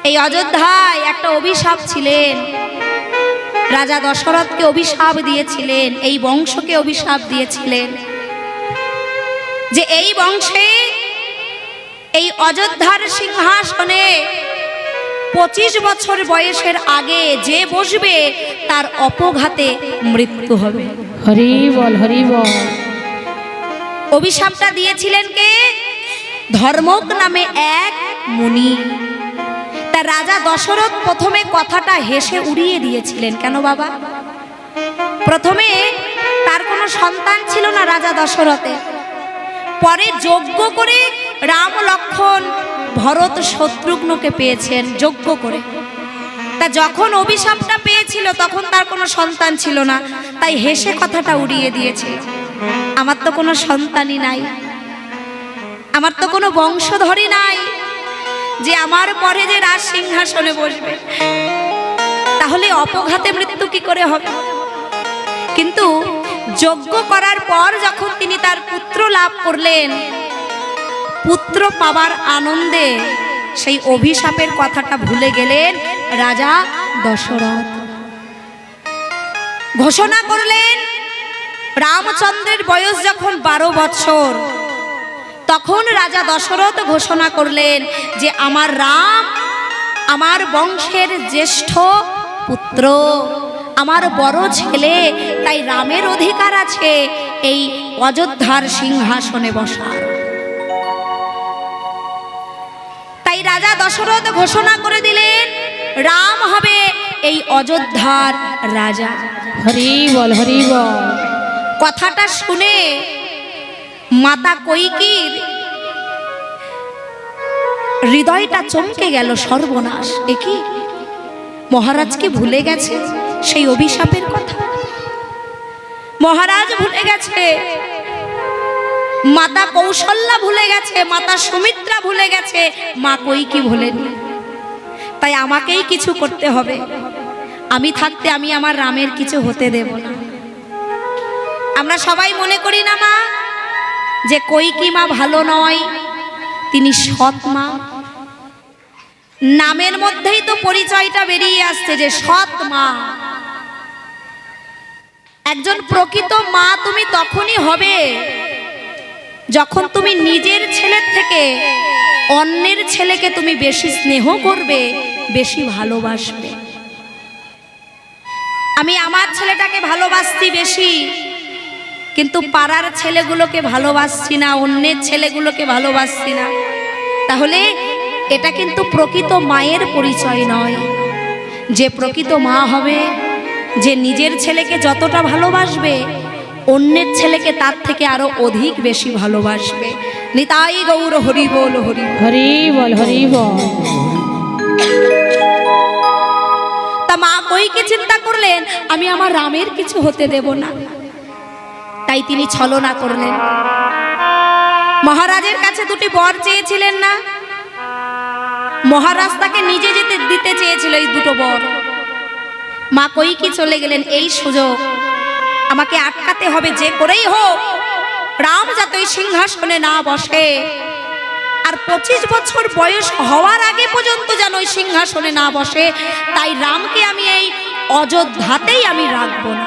এই অযোধ্যায় একটা অভিশাপ ছিলেন, রাজা দশরথকে অভিশাপ দিয়েছিলেন, এই বংশকে অভিশাপ দিয়েছিলেন যে এই বংশে এই অযোধ্যার সিংহাসনে 25 বছর বয়সের আগে যে বসবে তার অপঘাতে মৃত্যু হবে। হরি বল, হরি বল। অভিশাপটা দিয়েছিলেন কে? ধর্মক নামে এক মুনি। তা রাজা দশরথ প্রথমে কথাটা হেসে উড়িয়ে দিয়েছিলেন। কেন বাবা? প্রথমে তার কোনো সন্তান ছিল না রাজা দশরথের, পরে যজ্ঞ করে রাম লক্ষ্মণ ভরত শত্রুঘ্নকে পেয়েছেন যজ্ঞ করে। তা যখন অভিশাপটা পেয়েছিল তখন তার কোনো সন্তান ছিল না, তাই হেসে কথাটা উড়িয়ে দিয়েছে, আমার তো কোনো সন্তানই নাই, আমার তো কোনো বংশধরই নাই যে আমার পরে যে রাজ সিংহাসনে বসবে, তাহলে অপঘাতে মৃত্যু কি করে হবে? কিন্তু যজ্ঞ করার পর যখন তিনি তার পুত্র লাভ করলেন, পুত্র পাবার আনন্দে সেই অভিশাপের কথাটা ভুলে গেলেন রাজা দশরথ। ঘোষণা করলেন, রামচন্দ্রের বয়স যখন 12 বছর, তখন রাজা দশরথ ঘোষণা করলেন যে আমার রাম আমার বংশের জ্যেষ্ঠ পুত্র, আমার বড় ছেলে, তাই রামের অধিকার আছে এই অযোধ্যার সিংহাসনে বসার। তাই রাজা দশরথ ঘোষণা করে দিলেন রাম হবে এই অযোধ্যার রাজা। হরি বল, হরি বল। কথাটা শুনে মাতা কৈকেয়ীর হৃদয়টা চমকে গেল। সর্বনাশ, এ কি? মহারাজকে ভুলে গেছে সেই অভিশাপের কথা, মহারাজ ভুলে গেছে, মাতা কৌশল্যা ভুলে গেছে, মাতা সুমিত্রা ভুলে গেছে, মা কৈকেয়ী ভুলেনি। তাই আমাকেই কিছু করতে হবে, আমি থাকতে আমি আমার রামের কিছু হতে দেব না। আমরা সবাই মনে করি না মা যে কৈকেয়ী মা ভালো নয়, তিনি সৎ মা। নামের মধ্যেই তো পরিচয়টা বেরিয়ে আসছে যে সৎ মা। একজন প্রকৃত মা তুমি তখনই হবে যখন তুমি নিজের ছেলের থেকে অন্যের ছেলেকে তুমি বেশি স্নেহ করবে, বেশি ভালোবাসবে। আমি আমার ছেলেটাকে ভালোবাসছি বেশি, কিন্তু পাড়ার ছেলেগুলোকে ভালোবাসছি না, অন্যের ছেলেগুলোকে ভালোবাসছি না, তাহলে এটা কিন্তু প্রকৃত মায়ের পরিচয় নয়। যে প্রকৃত মা হবে, যে নিজের ছেলেকে যতটা ভালোবাসবে, অন্যের ছেলেকে তার থেকে আরো অধিক বেশি ভালোবাসবে। নিতাই গৌর হরি বল, হরি হরি বল, হরি বল। তা মা কৈকেয়ী চিন্তা করলেন আমি আমার রামের কিছু হতে দেব না, তাই তিনি ছলনা করলেন। মহারাজের কাছে দুটি বর চেয়েছিলেন না, মহারাজ তাকে নিজে যেতে দিতে চেয়েছিল এই দুটো বর। মা কৈকেয়ী চলে গেলেন, এই সুযোগ আমাকে আটকাতে হবে, যে করেই হোক রাম যাতে ওই সিংহাসনে না বসে, আর 25 বছর বয়স হওয়ার আগে পর্যন্ত যেন ওই সিংহাসনে না বসে। তাই রামকে আমি এই অযোধ্যাতেই আমি রাখবো না।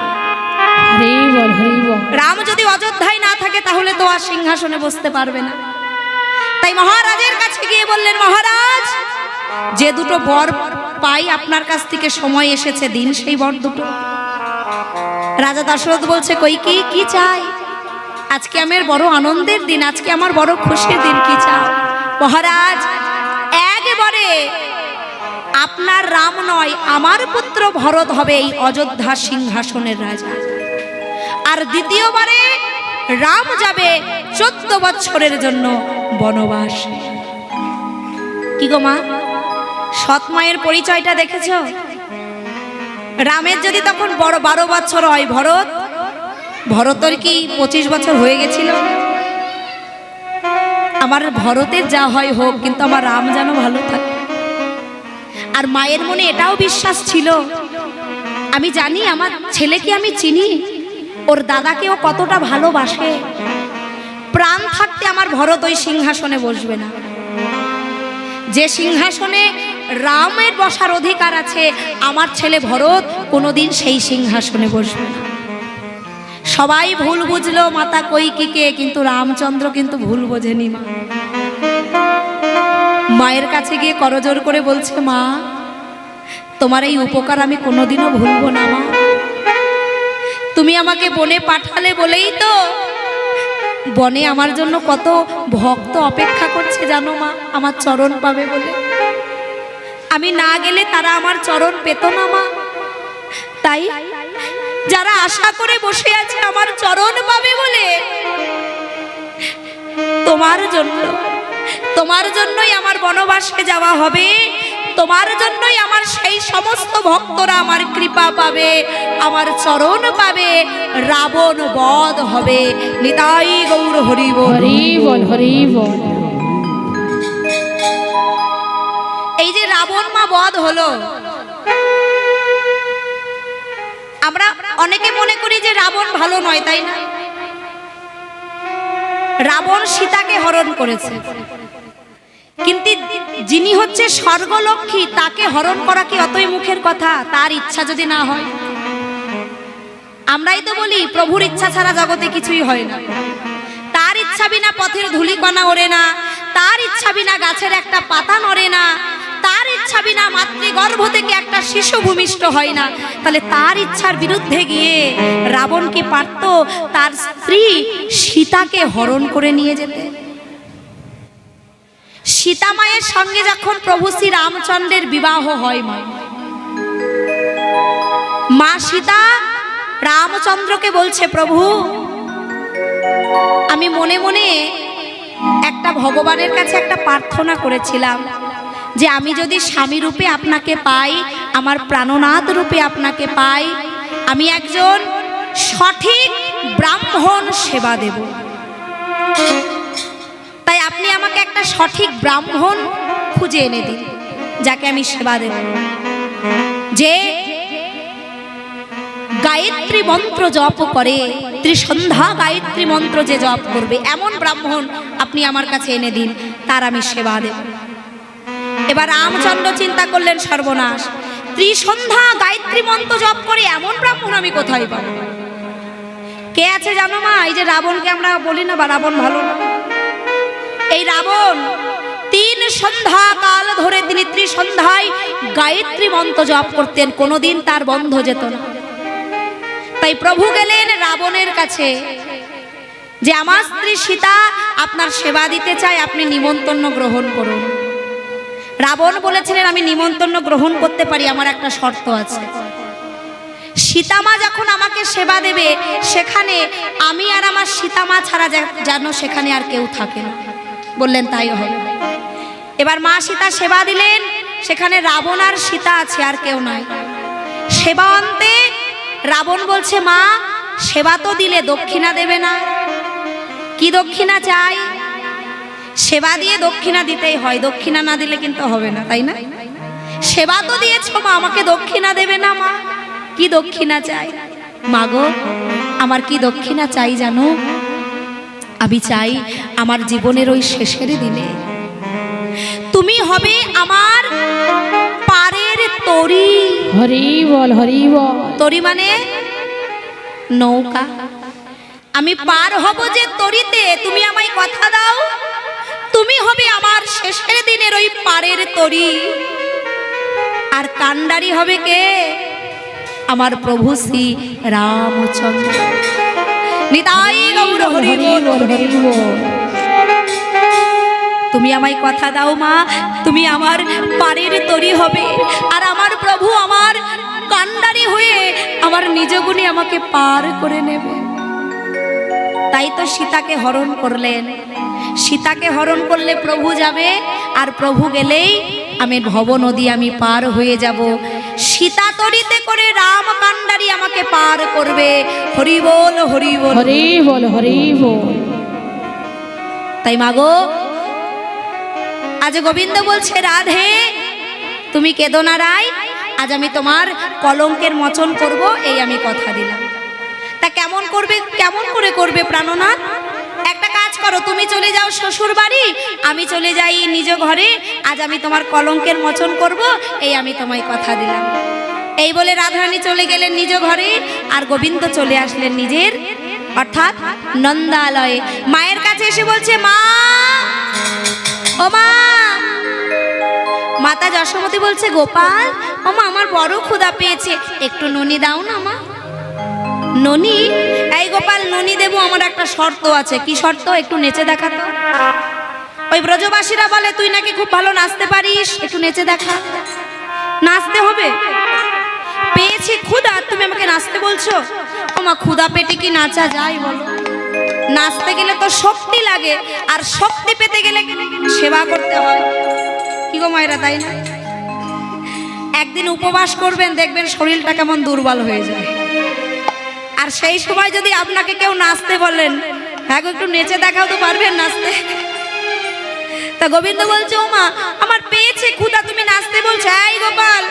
হরি বল, হরি বল। রাম যদি অযোধ্যায় না থাকে তাহলে তো আর সিংহাসনে বসতে পারবে না। তাই মহারাজের কাছে গিয়ে বললেন, মহারাজ যে দুটো বর পাই আপনার কাছ থেকে সময় এসেছে, দিন সেই বর দুটো। রাজা দশরথ বলছে, কৈকেয়ী কি চাই? আজকে আমার বড় আনন্দের দিন, আজকে আমার বড় খুশির দিন, কি চাও? মহারাজ একবারে আপনার রাম নয়, আমার পুত্র ভরত হবে এই অযোধ্যা সিংহাসনের রাজা। আর দ্বিতীয়বারে রাম যাবে 14 বছরের জন্য বনবাস। কি গো মা, সৎ মায়ের পরিচয়টা দেখেছ? রামের যদি তখন বড় 12 বছর হয়, ভরতের কি 25 বছর হয়ে গেছিল? আমার ভরতের যা হয় হোক, কিন্তু আমার রাম যেন ভালো থাকে। আর মায়ের মনে এটাও বিশ্বাস ছিল, আমি জানি আমার ছেলেকে আমি চিনি, ওর দাদাকেও কতটা ভালোবাসে, প্রাণ থাকতে আমার ভরত ওই সিংহাসনে বসবে না। যে সিংহাসনে রামের বসার অধিকার আছে, আমার ছেলে ভরত কোনোদিন সেই সিংহাসনে বসবে না। সবাই ভুল বুঝলো মাতা কৈকেয়ীকে, কিন্তু রামচন্দ্র কিন্তু ভুল বোঝেনি। মা মায়ের কাছে গিয়ে করজোর করে বলছে, মা তোমার এই উপকার আমি কোনোদিনও ভুলবো না। মা তুমি আমাকে বনে পাঠালে বলেই তো বনে আমার জন্য কত ভক্ত অপেক্ষা করছে জানো মা, আমার চরণ পাবে বলে। আমি না গেলে তারা আমার চরণ পেত না মা। তাই যারা আশা করে বসে আছে আমার চরণ পাবে বলে, তোমার জন্যই আমার বনবাসে যাওয়া হবে, তোমার জন্যই আমার সেই সমস্ত ভক্তরা আমার কৃপা পাবে, আমার চরণ পাবে, রাবণ বধ হবে। নিতাই গৌর হরি বল। হরি বল, হরি বল। এই যে রাবণ মা বধ হলো, আমরা অনেকে মনে করি যে রাবণ ভালো নয়, তাই না? রাবণ সীতাকে হরণ করেছে, কিন্তু যিনি হচ্ছে স্বর্গলক্ষ্মী তাকে হরণ করা কি অতই মুখের কথা? তার ইচ্ছা যদি না হয়, আমরাই তো বলি প্রভুর ইচ্ছা ছাড়া জগতে কিছুই হয় না। তার ইচ্ছা বিনা পথের ধূলিকণা ওড়ে না, তার ইচ্ছা বিনা গাছের একটা পাতা নড়ে না, তার ইচ্ছা বিনা মাতৃগর্ভ থেকে একটা শিশু ভূমিষ্ঠ হয় না। তাহলে তার ইচ্ছার বিরুদ্ধে গিয়ে রাবণ কি পারত তার স্ত্রী সীতাকে হরণ করে নিয়ে যেতে? সীতা মায়ের সঙ্গে যখন প্রভু শ্রী রামচন্দ্রের বিবাহ হয়, মা সীতা রামচন্দ্রকে বলছে, প্রভু আমি মনে মনে একটা ভগবানের কাছে একটা প্রার্থনা করেছিলাম যে আমি যদি স্বামী রূপে আপনাকে পাই, আমার প্রাণনাথ রূপে আপনাকে পাই, আমি একজন সঠিক ব্রাহ্মণ সেবা দেব। তাই আপনি আমাকে একটা সঠিক ব্রাহ্মণ খুঁজে এনে দিন, যাকে আমি সেবা দেব, যে গায়ত্রী মন্ত্র জপ করে, ত্রিসন্ধ্যা গায়ত্রী মন্ত্র যে জপ করবে, এমন ব্রাহ্মণ আপনি আমার কাছে এনে দিন, তার আমি সেবা দেব। এবার রামচন্দ্র চিন্তা করলেন, সর্বনাশ, ত্রিসন্ধ্যা গায়ত্রী মন্ত্র জপ করে এমন ব্রাহ্মণ আমি কোথায় পাবো? কে আছে জানো মা? এই যে রাবণকে আমরা বলি না বা রাবণ ভালো না, এই রাবণ 3 সন্ধ্যা কাল ধরে তিনি ত্রিসন্ধ্যায় গায়ত্রী মন্ত্র জপ করতেন, কোনোদিন তার বন্ধ যেত না। তাই প্রভু গেলেন রাবণের কাছে যে আমার স্ত্রী সীতা আপনার সেবা দিতে চায়, আপনি নিমন্ত্রণ গ্রহণ করুন। রাবণ বলেছিলেন, আমি নিমন্ত্রণ গ্রহণ করতে পারি, আমার একটা শর্ত আছে। সীতামা যখন আমাকে সেবা দেবে, সেখানে আমি আর আমার সীতামা ছাড়া যেন সেখানে আর কেউ থাকে না। বললেন তাই হবে। এবার মা সীতা সেবা দিলেন, সেখানে রাবণ আর সীতা আছে, আর কেউ নাই। সেবা অন্তে রাবণ বলছে, মা সেবা তো দিলে, দক্ষিণা দেবে না? কি দক্ষিণা চাই? সেবা দিয়ে দক্ষিণা দিতেই হয়, দক্ষিণা না দিলে কিন্তু হবে না, তাই না? সেবা তো দিয়েছো মা, আমাকে দক্ষিণা দেবে না? মা কি দক্ষিণা চাই? মাগো আমার কি দক্ষিণা চাই জানো? আমি চাই আমার জীবনের ওই শেষের দিনে তুমি হবে আমার পারের তরি। হরি বল, হরি বল। তরি মানে নৌকা। আমি পার হব যে তরিতে, তুমি আমায় কথা দাও, তুমি হবে আমার শেষের দিনের ওই পারের তরি। আর কান্ডারি হবে কে? আমার প্রভু শ্রী রামচন্দ্র। নিতাই গৌর হরি বল, হরি বল। তুমি আমায় কথা দাও মা, তুমি আমার পারের তরি হবে, আর আমার প্রভু আমার কান্ডারি হয়ে আমার নিজ গুণে আমাকে পার করে নেবে। তাই তো সীতাকে হরণ করলেন। সীতাকে হরণ করলে প্রভু যাবে, আর প্রভু গেলেই আমি ভব নদী আমি পার হয়ে যাব। সীতা তরিতে করে রাম কান্ডারি আমাকে পার করবে। হরি বল, হরি বল, হরি বল, হরি বল। তাই মাগো আজ গোবিন্দ বলছে, রাধে তুমি কেঁদো না রায়, আজ আমি তোমার কলঙ্কের মোচন করব, এই আমি কথা দিলাম। তা কেমন করবে, কেমন করে করবে প্রাণনাথ? একটা কাজ করো, তুমি তুমি চলে যাও শ্বশুর বাড়ি, আমি চলে যাই নিজ ঘরে, আজ আমি তোমার কলঙ্কের মোচন করব, এই আমি তোমায় কথা দিলাম। এই বলে রাধারানী চলে গেলেন নিজ ঘরে, আর গোবিন্দ চলে আসলেন নিজের অর্থাৎ নন্দালয়ে। মায়ের কাছে এসে বলছে, মা ও মা। মাতা যশোমতী বলছে, গোপাল ও মা, আমার বড় ক্ষুধা পেয়েছে, একটু ননি দাও না মা। ননি? এই গোপাল, ননি দেবো, আমার একটা শর্ত আছে। কি শর্ত? একটু নেচে দেখাতো। ওই ব্রজবাসীরা বলে তুই নাকি খুব ভালো নাচতে পারিস, একটু নেচে দেখা। নাচতে হবে? পেয়েছি ক্ষুধা, তুমি আমাকে নাচতে বলছো? ও মা, ক্ষুধা পেটে কি নাচা যায় বলো? নাচতে গেলে তো শক্তি লাগে, আর শক্তি পেতে গেলে সেবা করতে হয়। কি গো মায়েরা, তাই না? একদিন উপবাস করবেন, দেখবেন শরীরটা কেমন দুর্বল হয়ে যায়। আর সেই সময় যদি আপনাকে কেউ নাচতে বলেন, হ্যাঁ গো একটু নেচে দেখাও তো, পারবেন নাচতে? তা গোবিন্দ বলছে, ও মা, আমার পেয়েছে ক্ষুধা, তুমি নাচতে বলছো? এই গোপাল,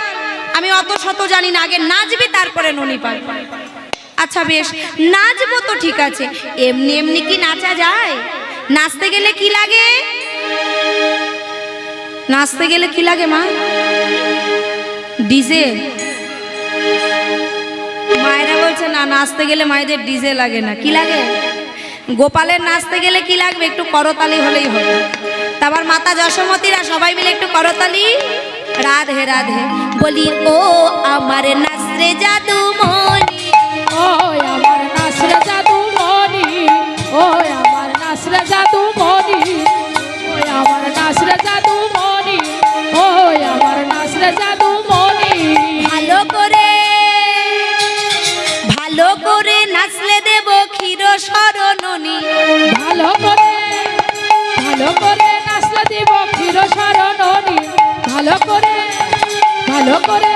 আমি অত শত জানি না, আগে নাচবি তারপরে ননি পাই। আচ্ছা বেশ, নাচবো তো ঠিক আছে, এমনি এমনি কি নাচা যায়? নাচতে গেলে কি লাগে? নাচতে গেলে কি লাগে মা? ডিজে? মায়েরা বলছে না, নাচতে গেলে মায়েদের ডিজে লাগে না। কি লাগে? গোপালের নাচতে গেলে কি লাগবে? একটু করতালি হলেই হবে। তারপর মাতা যশোমতীরা সবাই মিলে একটু করতালি, রাধে রাধে বলি, ও আমার নাচরে জাদু মনি, ও আমার নাচরে জাদু মনি, ও আমার নাচরে জাদু মনি, ও আমার নাচরে জাদু মনি, ও আমার নাচরে জাদু মনি। ভালো করে ভালো করে নাচলে দেব ক্ষীর শরণনি, ভালো করে নাচলে দিব ক্ষীর শরণনি, ভালো করে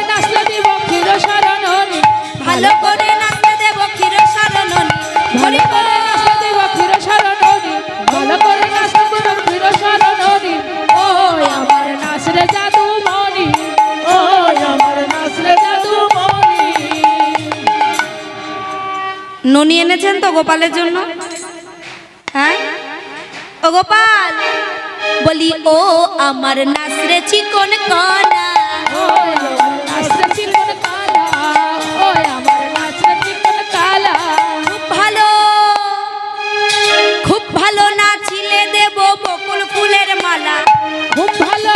নাচলে দিব ক্ষীর শরণনি, ভালো করে নাচলে দেব ক্ষীর শরণনি, ভালো করে নাচলে দিব ক্ষীর শরণনি, ভালো করে নাচলে দিব ক্ষীর শরণনি। ও আমার নাচরে জাদু মনি, ও আমার নাচরে জাদু মনি। ননি এনেছেন তো গোপালের জন্য? হ্যাঁ ও গোপাল, বলি ও আমার নাচরে চিকন কনা, ও আমার নাচরে চিকন কালা, ও আমার নাচরে চিকন কালা। খুব ভালো নাচিলে দেব বকুল ফুলের মালা, খুব ভালো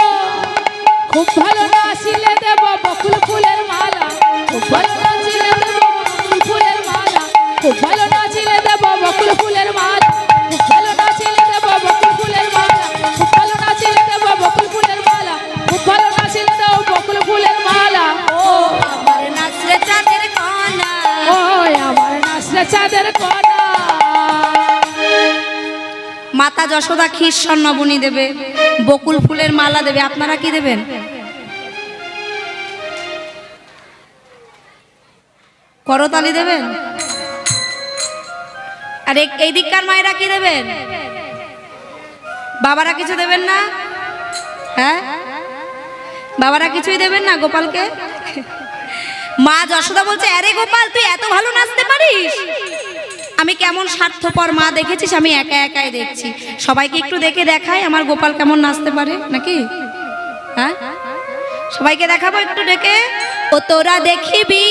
নাচিলে দেব বকুল ফুলের মালা, খুব ভালো নাচিলে দেব বকুল ফুলের মালা, খুব ভালো নাচিলে দেব বকুল ফুলের মালা, খুব ভালো নাচিলে দেব বকুল ফুলের মালা, খুব ভালো নাচিলে দেব বকুল ফুলের মালা, খুব ভালো নাচিলে দেব বকুল ফুলের মালা। ও আমার নাচরে চাঁদের কনা, ও আমার নাচরে চাঁদের কণা। মাতা যশোদা ক্ষীর স্বর্ণবনী দেবে, বকুল ফুলের মালা দেবে, আপনারা কি দেবেন? করতালি দেবেন? আর এই দিককার মায়েরা কি দেবেন? বাবারা কিছু দেবেন না? হ্যাঁ, বাবারা কিছুই দেবেন না গোপালকে? মা যশোদা বলছে, আরে গোপাল, তুই এত ভালো নাচতে পারিস, আমি কেমন স্বার্থপর মা দেখেছিস, আমি একা একাই দেখছি, সবাইকে একটু দেখে দেখাই আমার গোপাল কেমন নাচতে পারে নাকি। হ্যাঁ, সবাইকে দেখাবো একটু ডেকে। ও তোরা দেখিবি,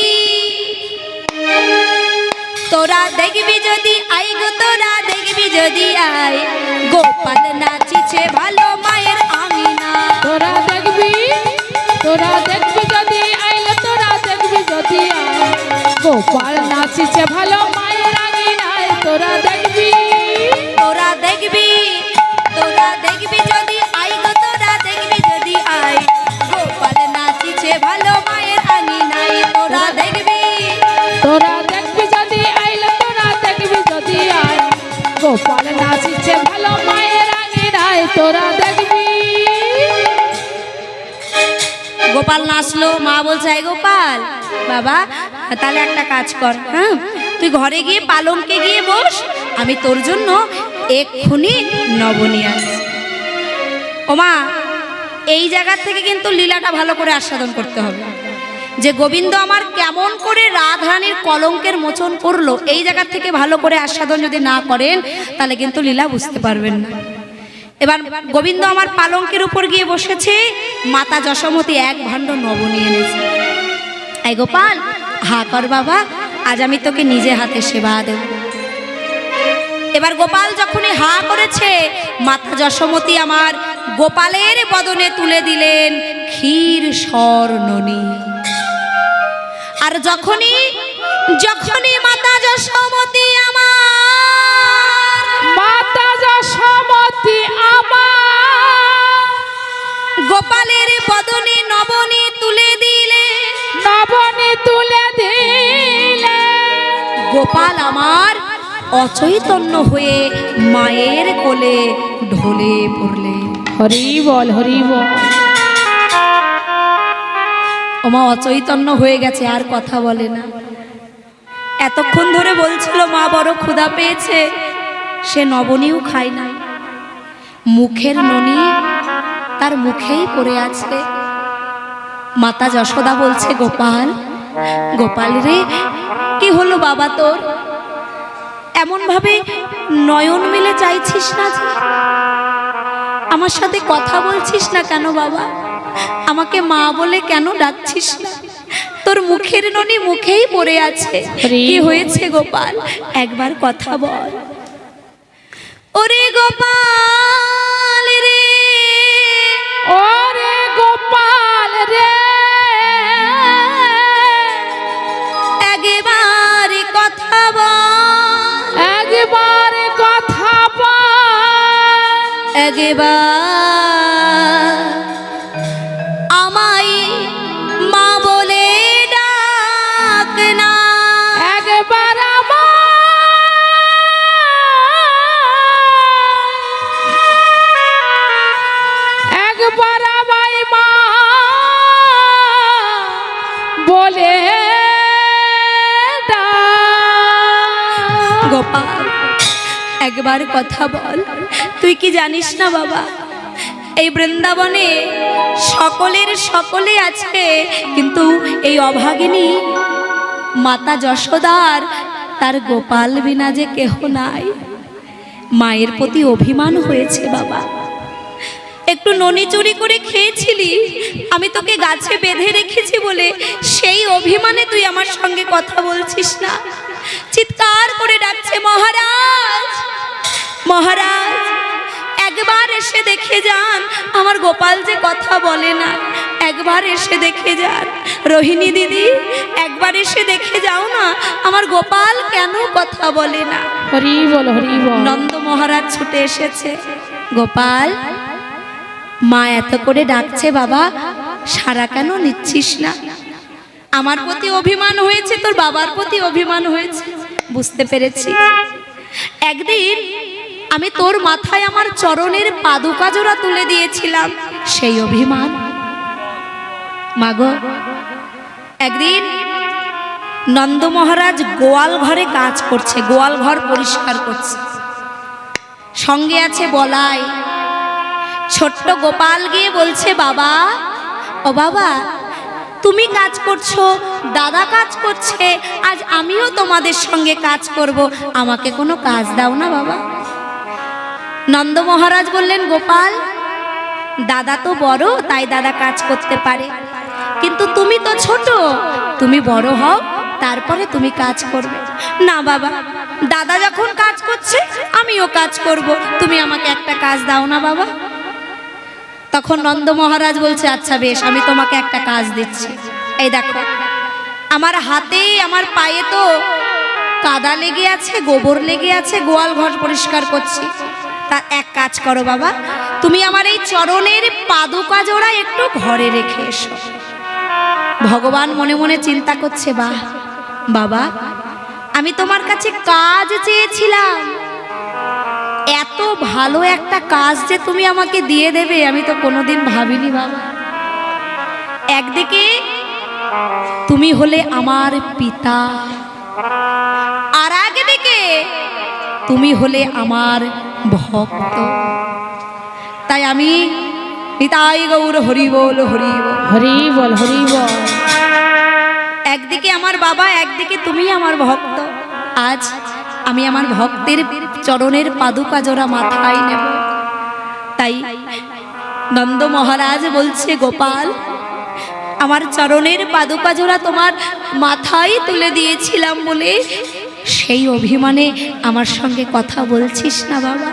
তোরা দেখবি যদি আই গো, তোরা দেখবি যদি আই, গোপাল নাচিছে ভালো মায়ের আঙিনা। তোরা দেখবি যদি আইলে, তোরা দেখবি যদি আয়, গোপাল নাচিছে ভালো মায়ের আঙিনায়। তোরা দেখবি যদি আই গো, তোরা দেখবি যদি আয়, গোপাল নাচিছে ভালো মায়ের আঙিনায়। তোরা দেখবি যদি আইলে, তোরা দেখবি যদি আয়, গোপাল নাচিছে ভালো মায়ের আঙিনায়। তোরা দেখবি। গোপাল নাচলো, মা বলছে, এই গোপাল বাবা, তাহলে একটা কাজ কর, হ্যাঁ তুই ঘরে গিয়ে পালঙ্কে গিয়ে বস, আমি তোর জন্য এক্ষুনি নবনী আনছি। ও মা, এই জায়গা থেকে কিন্তু লীলাটা ভালো করে আস্বাদন করতে হবে। যে গোবিন্দ আমার কেমন করে রাধারানীর কলঙ্কের মোচন করলো, এই জায়গা থেকে ভালো করে আস্বাদন যদি না করেন তাহলে কিন্তু লীলা বুঝতে পারবেন না। এবার গোবিন্দ আমার পালঙ্কের উপর গিয়ে বসেছে, মাতা যশোমতী এক ভাণ্ড নব নিয়ে এনেছে। এই গোপাল হা কর বাবা, আজ আমি তোকে নিজে হাতে সেবা দেব। এবার গোপাল যখনই হা করেছে, মাতা যশোমতী আমার গোপালের বদনে তুলে দিলেন ক্ষীর স্বর্ণনী। আর যখনই মাতা যশোমতী আমার মাতা যশোমতী আমার গোপালের বদনে নবনী তুলে দিলেন, নবনী তুলে দিলে, গোপাল আমার অচৈতন্য হয়ে মায়ের কোলে ঢলে পড়লে। হরি বল হরি বল। ওমা অচৈতন্য হয়ে গেছে, আর কথা বলে না। এতক্ষণ ধরে বলছিল মা বড় ক্ষুধা পেয়েছে, সে নবনীও খায় না, মুখের ননি তার মুখেই পড়ে আছে। মাতা যশোদা বলছে গোপাল, গোপাল রে কি হলো বাবা তোর? এমন ভাবে নয়ন মিলে চাইছিস না যে, আমার সাথে কথা বলছিস না কেন বাবা? আমাকে মা বলে কেন ডাকছিস না? তোর মুখের ননি মুখেই পড়ে আছে, কি হয়েছে গোপাল? একবার কথা বল। ওরে গোপাল রে, ওরে গোপাল রে, একবার কথা বল, একবার কথা বল, একবার আমায় মা বলে ডাক না, একবার একবার আমায় মা বলে ডাক। গোপাল একবার কথা বল। তুই কি জানিস না বাবা, এই বৃন্দাবনে সকলে আছে, কিন্তু এই অভাগিনী মাতা যশোদার তার গোপাল বিনা যে কেহ নাই। মায়ের প্রতি অভিমান হয়েছে বাবা। একটু ননি চুরি করে খেয়েছিলি, আমি তোকে গাছে বেঁধে রেখেছি বলে সেই অভিমানে তুই আমার সঙ্গে কথা বলছিস না। চিৎকার করে ডাকছে মহারাজ, মহারাজ একবার এসে দেখে যান, আমার গোপাল যে কথা বলে না, একবার এসে দেখে যান। রোহিণী দিদি একবার এসে দেখে যাও না, আমার গোপাল কেন কথা বলে না। হরি বল হরি বল। নন্দ মহারাজ ছুটে এসেছে। গোপাল মা এত করে ডাকছে বাবা, সারা কেন নিচ্ছিস না? আমার প্রতি অভিমান হয়েছে, তোর বাবার প্রতি অভিমান হয়েছে, বুঝতে পেরেছি। একদিন আমি তোর মাথায় আমার চরণের পাদুকা জোড়া তুলে দিয়েছিলাম, সেই অভিমান। মাগো একদিন নন্দ মহারাজ গোয়াল ঘরে কাজ করছে, গোয়াল ঘর পরিষ্কার করছে, সঙ্গে আছে বলাই। ছোট্ট গোপাল গিয়ে বলছে বাবা, ও বাবা তুমি কাজ করছো, দাদা কাজ করছে, আজ আমিও তোমাদের সঙ্গে কাজ করব, আমাকে কোনো কাজ দাও না বাবা। নন্দ মহারাজ বললেন গোপাল দাদা তো বড়, তাই দাদা কাজ করতে পারে, কিন্তু তুমি তো ছোট, তুমি বড় হও তারপরে তুমি কাজ করবে। না বাবা, দাদা যখন কাজ করছে আমিও কাজ করব, তুমি আমাকে একটা কাজ দাও না বাবা। তখন নন্দ মহারাজ বলছে আচ্ছা বেশ, আমি তোমাকে একটা কাজ দিচ্ছি। এই দেখো আমার হাতে আমার পায়ে তো কাদা লেগে আছে, গোবর লেগে আছে, গোয়াল ঘর পরিষ্কার করছি, তার এক কাজ করো বাবা, তুমি আমার এই চরণের পাদুকা জোড়া একটু ঘরে রেখে এসো। ভগবান মনে মনে চিন্তা করছে, বাহ বাবা, আমি তোমার কাছে কাজ চেয়েছিলাম, এত ভালো একটা কাজ যে তুমি আমাকে দিয়ে দেবে আমি তো কোনোদিন ভাবিনি বাবা। একদিকে তুমি হলে আমার পিতা, আর একদিকে তুমি হলে আমার ভক্ত, তাই আমি নিতাই গৌর হরি বল হরি বল হরি বল হরি বল। একদিকে আমার বাবা, একদিকে তুমি আমার ভক্ত। আজ আমি আমার ভক্তের চরণের পাদুকা জোড়া মাথায় নেব। তাই নন্দ মহারাজ বলছে, গোপাল, আমার চরণের পাদুকা জোড়া তোমার মাথায় তুলে দিয়েছিলাম বলে সেই অভিমানে আমার সঙ্গে কথা বলছিস না বাবা।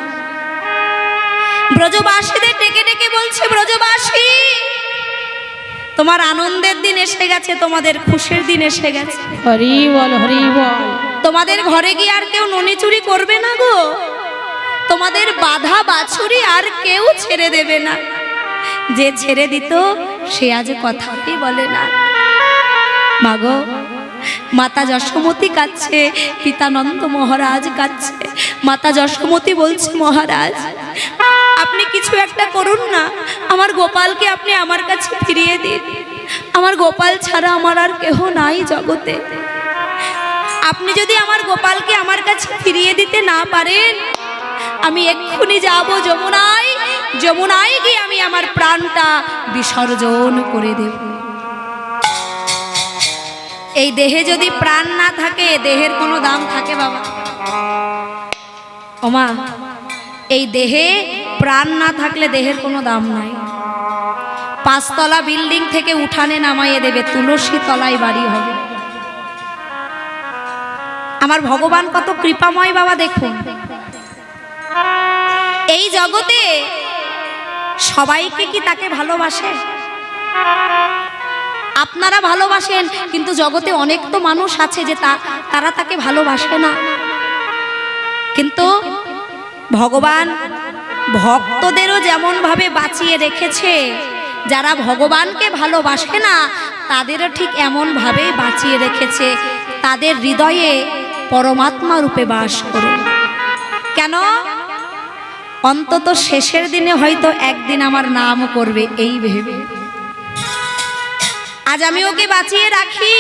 ব্রজবাসীদের ডেকে ডেকে বলছে, ব্রজবাসী, তোমার আনন্দের দিন এসে গেছে, তোমাদের খুশির দিন এসে গেছে। হরি বল, হরি বল। তোমাদের ঘরে গিয়ে আর কেউ ননি চুরি করবে না গো। তোমাদের বাধা বাছুরি আর কেউ ছেড়ে দেবে না। যে ছেড়ে দিত সে আজ কথাই বলে না। মাগো, মাতা যশোমতী কাঁদছে, পিতা নন্দ মহারাজ কাঁদছে। মাতা যশোমতী বলছে, মহারাজ আপনি কিছু একটা করুন না, আমার গোপালকে আপনি আমার কাছে ফিরিয়ে দিন। আমার গোপাল ছাড়া আমার আর কেহ নাই জগতে। আপনি যদি আমার গোপালকে আমার কাছে ফিরিয়ে দিতে না পারেন, আমি এক্ষুনি যাব যমুনায়। যমুনায় গিয়ে আমি আমার প্রাণটা বিসর্জন করে দেব। এই দেহে যদি প্রাণ না থাকে, দেহের কোনো দাম থাকে বাবা? ওমা, এই দেহে প্রাণ না থাকলে দেহের কোনো দাম নাই। 5 তলা বিল্ডিং থেকে উঠানে নামাইয়ে দেবে, তুলসী তলায় বাড়ি হবে। আমার ভগবান কত কৃপাময় বাবা, দেখুন। এই জগতে সবাইকে কি তাকে ভালোবাসে? আপনারা ভালোবাসেন, কিন্তু জগতে অনেক তো মানুষ আছে যে তারা তাকে ভালোবাসে না। কিন্তু ভগবান ভক্তদেরও যেমন ভাবে বাঁচিয়ে রেখেছে, যারা ভগবানকে ভালোবাসে না তাদেরও ঠিক এমন ভাবে বাঁচিয়ে রেখেছে। তাদের হৃদয়ে পরমাত্মা রূপে বাস করে। কেন? অন্তত শেষের দিনে হয়তো একদিন আমার নাম করবে, এই ভেবে আজ আমি ওকে বাঁচিয়ে রাখি।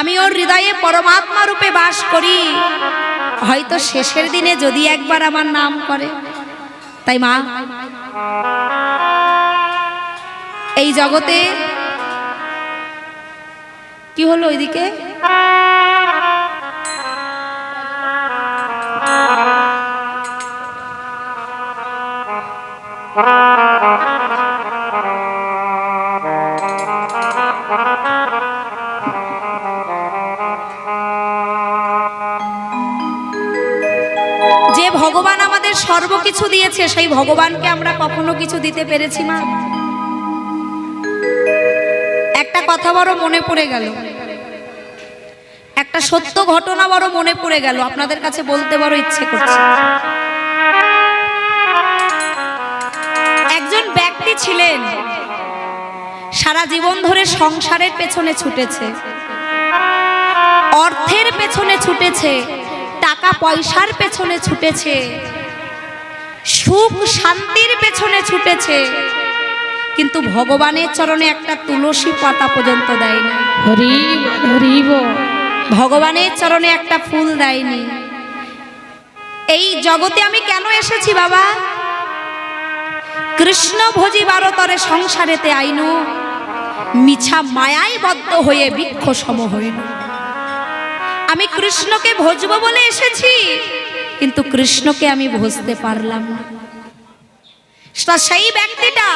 আমি ওর হৃদয়ে পরমাত্মা রূপে বাস করি, হয়তো শেষের দিনে যদি একবার আমার নাম করে। তাই মা, এই জগতে কি হলো ওইদিকে? যে ভগবান আমাদের সর্বকিছু দিয়েছে, সেই ভগবানকে আমরা কখনো কিছু দিতে পেরেছি মা? একটা কথা বড় মনে পড়ে গেল, একটা সত্য ঘটনা বড় মনে পড়ে গেল, আপনাদের কাছে বলতে বড় ইচ্ছে করছে। একজন ব্যক্তি ছিলেন, সারা জীবন ধরে সংসারের পেছনে ছুটেছে, অর্থের পেছনে ছুটেছে, টাকা পয়সার পেছনে ছুটেছে, সুখ শান্তির পেছনে ছুটেছে, কিন্তু ভগবানের চরণে একটা তুলসী পাতা পর্যন্ত দেয়নি। হরি বল, হরি বল। ভগবানের চরণে একটা ফুল দেয়নি। এই জগতে আমি কেন এসেছি বাবা? কৃষ্ণ ভোজি বারতরে সংসারেতে আইনু, মিছা মায়ায় বদ্ধ হয়ে বৃক্ষ সম হইল। আমি কৃষ্ণকে ভজবো বলে এসেছি, কিন্তু কৃষ্ণকে আমি ভজতে পারলাম না। সেই ব্যক্তিটা